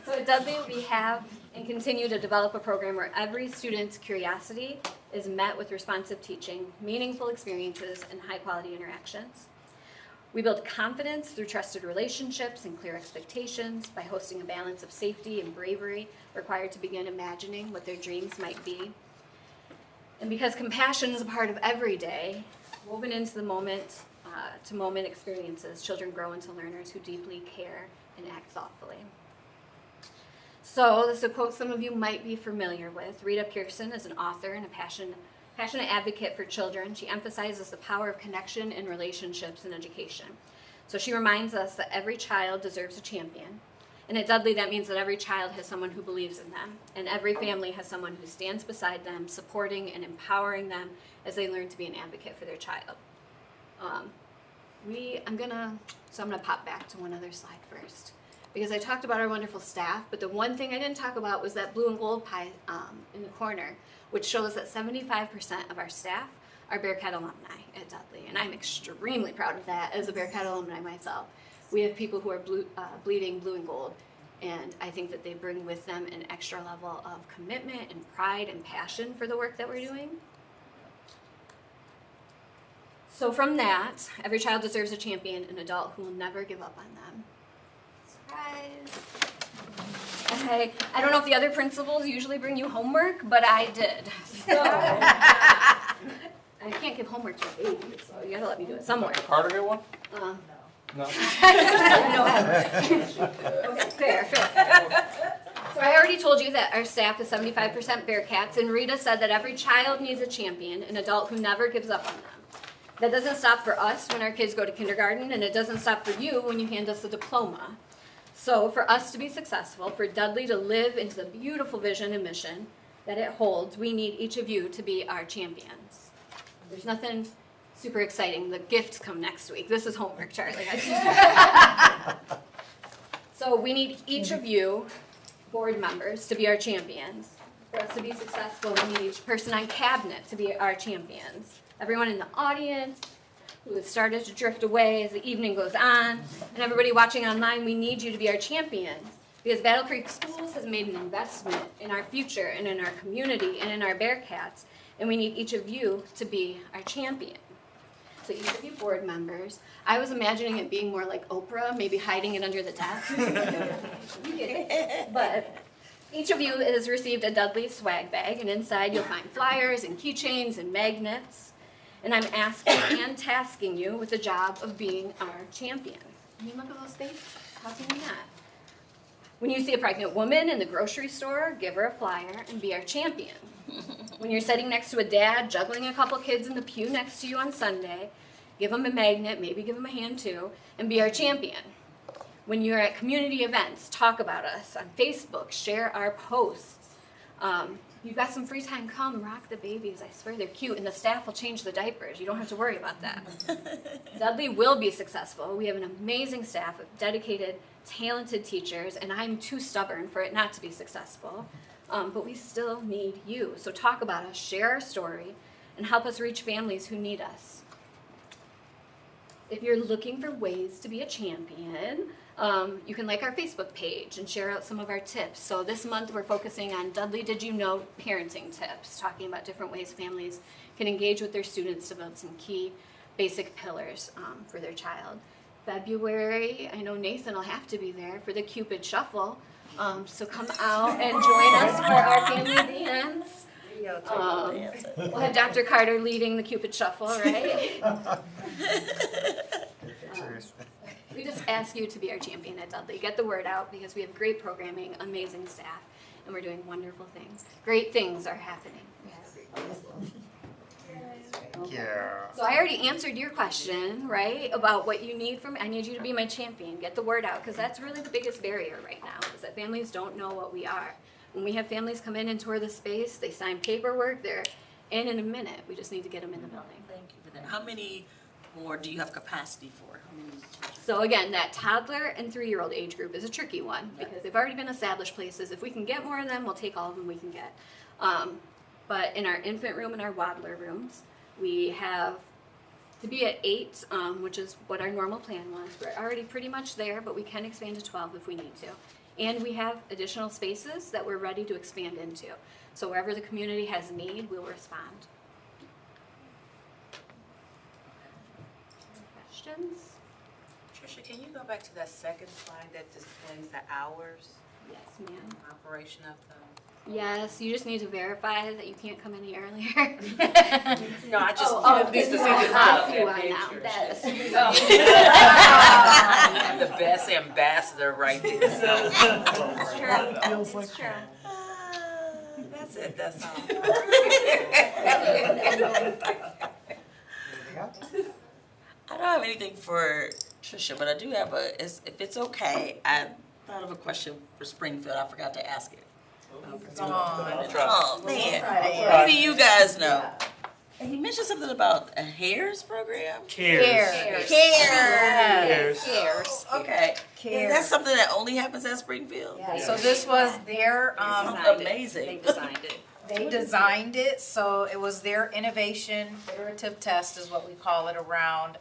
So at Dudley, we have and continue to develop a program where every student's curiosity is met with responsive teaching, meaningful experiences, and high-quality interactions. We build confidence through trusted relationships and clear expectations by hosting a balance of safety and bravery required to begin imagining what their dreams might be. And because compassion is a part of every day, woven into the moment-to-moment experiences, children grow into learners who deeply care and act thoughtfully. So this is a quote some of you might be familiar with. Rita Pearson is an author and a passionate advocate for children. She emphasizes the power of connection and relationships in education. So she reminds us that every child deserves a champion. And at Dudley, that means that every child has someone who believes in them, and every family has someone who stands beside them, supporting and empowering them as they learn to be an advocate for their child. I'm gonna pop back to one other slide first, because I talked about our wonderful staff, but the one thing I didn't talk about was that blue and gold pie in the corner, which shows that 75% of our staff are Bearcat alumni at Dudley, and I'm extremely proud of that as a Bearcat alumni myself. We have people who are bleeding blue and gold, and I think that they bring with them an extra level of commitment and pride and passion for the work that we're doing. So from that, every child deserves a champion, an adult who will never give up on them. Surprise! Okay, I don't know if the other principals usually bring you homework, but I did. So I can't give homework to a baby, so you gotta let me do it somewhere. Carter get one? No. Okay, fair. So I already told you that our staff is 75% Bearcats, and Rita said that every child needs a champion, an adult who never gives up on them. That doesn't stop for us when our kids go to kindergarten, and it doesn't stop for you when you hand us a diploma. So for us to be successful, for Dudley to live into the beautiful vision and mission that it holds, we need each of you to be our champions. There's nothing super exciting. The gifts come next week. This is homework, Charlie. So we need each of you, board members, to be our champions. For us to be successful, we need each person on cabinet to be our champions. Everyone in the audience who has started to drift away as the evening goes on, and everybody watching online, we need you to be our champions. Because Battle Creek Schools has made an investment in our future and in our community and in our Bearcats, and we need each of you to be our champion. So each of you board members, I was imagining it being more like Oprah, maybe hiding it under the desk. But each of you has received a Dudley swag bag, and inside you'll find flyers and keychains and magnets. And I'm asking and tasking you with the job of being our champion. I mean, look at those faces. How can you not? When you see a pregnant woman in the grocery store, give her a flyer and be our champion. When you're sitting next to a dad juggling a couple kids in the pew next to you on Sunday, give them a magnet, maybe give them a hand too, and be our champion. When you're at community events, talk about us on Facebook, share our posts. You've got some free time, come rock the babies. I swear they're cute, and the staff will change the diapers. You don't have to worry about that. Dudley will be successful. We have an amazing staff of dedicated, talented teachers, and I'm too stubborn for it not to be successful. But we still need you. So talk about us, share our story, and help us reach families who need us. If you're looking for ways to be a champion, you can like our Facebook page and share out some of our tips. So this month we're focusing on Dudley Did You Know parenting tips, talking about different ways families can engage with their students to build some key basic pillars for their child. February, I know Nathan will have to be there for the Cupid Shuffle, so come out and join us for our family dance. We'll have Dr. Carter leading the Cupid Shuffle, right? We just ask you to be our champion at Dudley. Get the word out because we have great programming, amazing staff, and we're doing wonderful things. Great things are happening. Thank you. So I already answered your question, right, about what you need from me. I need you to be my champion. Get the word out because that's really the biggest barrier right now is that families don't know what we are. When we have families come in and tour the space, they sign paperwork, they're in a minute. We just need to get them in the building. Thank you for that. How many more do you have capacity for? How many teachers? So again, that toddler and 3-year-old age group is a tricky one because they've already been established places. If we can get more of them, we'll take all of them we can get. But in our infant room and our waddler rooms, we have to be at 8, which is what our normal plan was. We're already pretty much there, but we can expand to 12 if we need to. And we have additional spaces that we're ready to expand into. So wherever the community has need, we'll respond. Questions? Tricia, can you go back to that second slide that displays the hours? Yes, ma'am. Operation of the... Yes, you just need to verify that you can't come any earlier. No, I just at least to see the I see why now. I'm the best ambassador right there. Feels like true. That's it, that's all. I don't have anything for Tricia, but I do have if it's okay, I thought of a question for Springfield. I forgot to ask it. Oh man, maybe you guys know. He mentioned something about a HARES program. Cares. Okay. Is that something that only happens at Springfield? Yeah, so this was their, Amazing. They designed it. they designed it, so it was their innovation iterative test is what we call it, around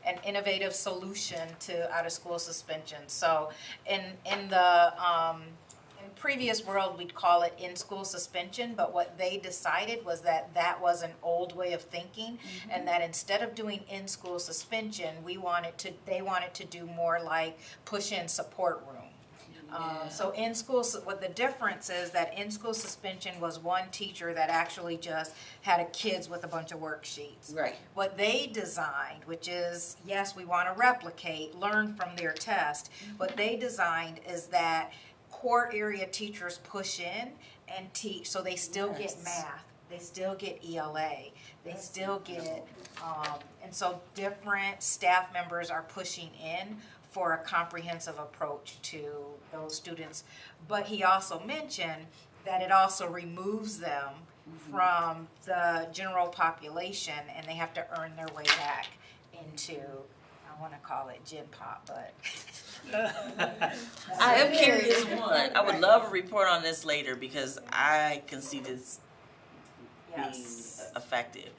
an innovative solution to out-of-school suspension. So in the in previous world, we'd call it in-school suspension, but what they decided was that that was an old way of thinking, and that instead of doing in-school suspension, they wanted to do more like push-in support room. So in school, what the difference is that in school suspension was one teacher that actually just had kids with a bunch of worksheets. Right. What they designed, which is, yes, we want to replicate, learn from their test. What they designed is that core area teachers push in and teach, so they still get math, they still get ELA, they still get, and so different staff members are pushing in for a comprehensive approach to those students. But he also mentioned that it also removes them from the general population, and they have to earn their way back into, I want to call it Gen Pop, but. I am curious one. I would love a report on this later because I can see this being effective.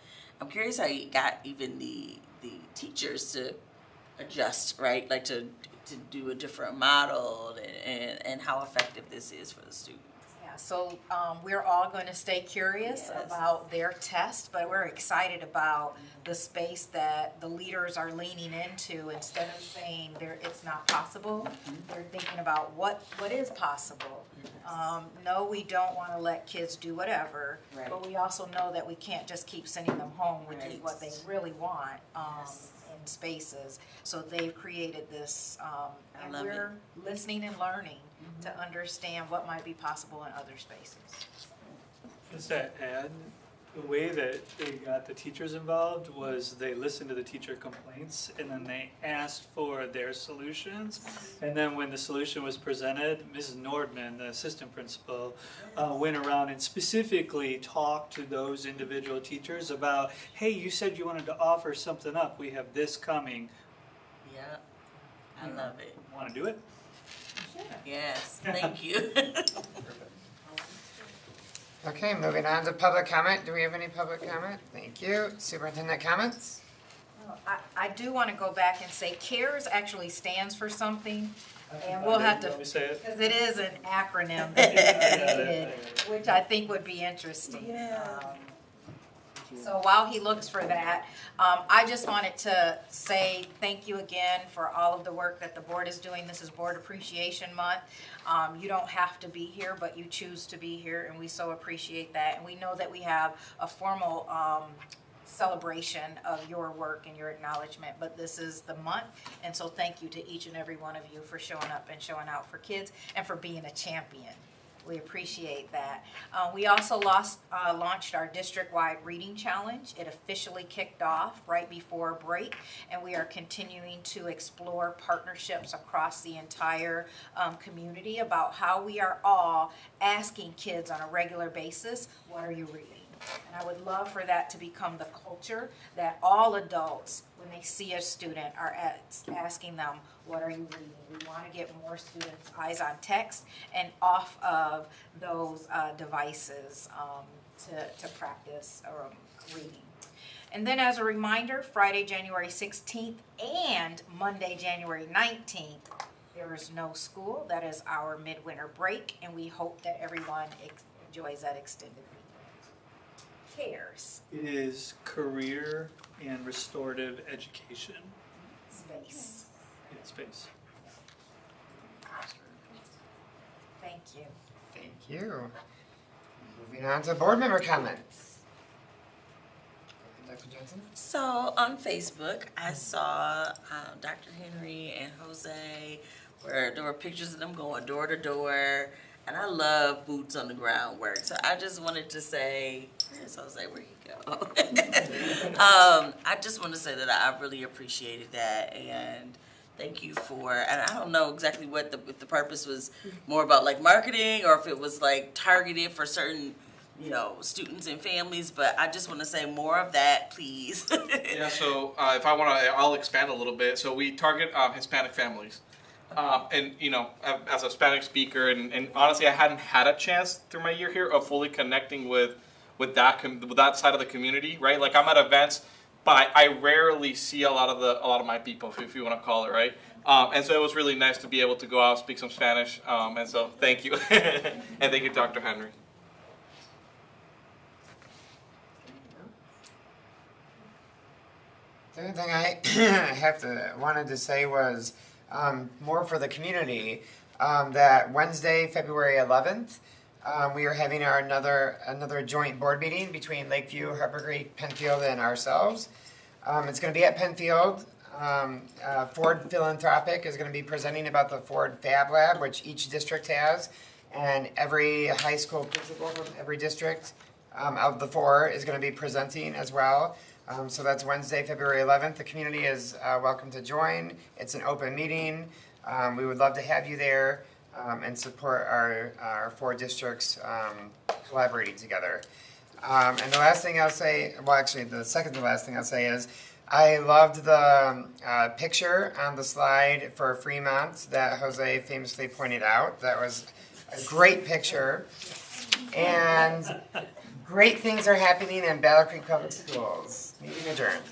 I'm curious how you got even the teachers to adjust, right? Like to do a different model and how effective this is for the students. Yeah, so we're all going to stay curious about their test, but we're excited about the space that the leaders are leaning into. Instead of saying it's not possible, they're thinking about what is possible. No, we don't want to let kids do whatever, but we also know that we can't just keep sending them home, which is what they really want. In spaces, so they've created this, and we're listening and learning to understand what might be possible in other spaces. Just to add, the way that they got the teachers involved was they listened to the teacher complaints and then they asked for their solutions. And then when the solution was presented, Mrs. Nordman, the assistant principal, went around and specifically talked to those individual teachers about, hey, you said you wanted to offer something up. We have this coming. Yeah, I love it. Want to do it? Yes, thank you. Okay, moving on to public comment. Do we have any public comment? Thank you. Superintendent comments? I do want to go back and say CARES actually stands for something, and we'll have to, because it is an acronym that we created, which I think would be interesting. So while he looks for that, I just wanted to say thank you again for all of the work that the board is doing. This is Board Appreciation Month. You don't have to be here, but you choose to be here, and we so appreciate that. And we know that we have a formal celebration of your work and your acknowledgement, but this is the month, and so thank you to each and every one of you for showing up and showing out for kids and for being a champion. We appreciate that. We also launched our district-wide reading challenge. It officially kicked off right before break, and we are continuing to explore partnerships across the entire community about how we are all asking kids on a regular basis, what are you reading? And I would love for that to become the culture that all adults, when they see a student, are asking them, what are you reading? We want to get more students' eyes on text and off of those devices to practice reading. And then as a reminder, Friday, January 16th and Monday, January 19th, there is no school. That is our midwinter break, and we hope that everyone enjoys that extended weekend. CARES. It is career and restorative education. Space. Yeah, space. Thank you. Thank you. Moving on to board member comments. Dr. Johnson? So on Facebook, I saw Dr. Henry and Jose, where there were pictures of them going door to door, And I love boots on the ground work. So I just wanted to say, where's Jose, where'd he go? I just want to say that I really appreciated that, and thank you for, and I don't know exactly what if the purpose was more about like marketing or if it was like targeted for certain, you know, students and families, but I just want to say more of that, please. Yeah, so if I want to, I'll expand a little bit. So we target Hispanic families. And, you know, as a Hispanic speaker, and honestly, I hadn't had a chance through my year here of fully connecting with that side of the community, right? Like I'm at events, but I rarely see a lot of my people, if you want to call it, right? And so it was really nice to be able to go out, speak some Spanish, and so thank you. And thank you, Dr. Henry. The other thing I wanted to say was more for the community, that Wednesday, February 11th, we are having another joint board meeting between Lakeview, Harper Creek, Penfield, and ourselves. It's going to be at Penfield. Ford Philanthropic is going to be presenting about the Ford Fab Lab, which each district has, and every high school principal from every district out of the 4 is going to be presenting as well. So that's Wednesday, February 11th. The community is welcome to join. It's an open meeting. We would love to have you there and support our 4 districts collaborating together. And the last thing I'll say, well actually the second to last thing I'll say is I loved the picture on the slide for Fremont that Jose famously pointed out. That was a great picture. And great things are happening in Battle Creek Public Schools. Meeting adjourned.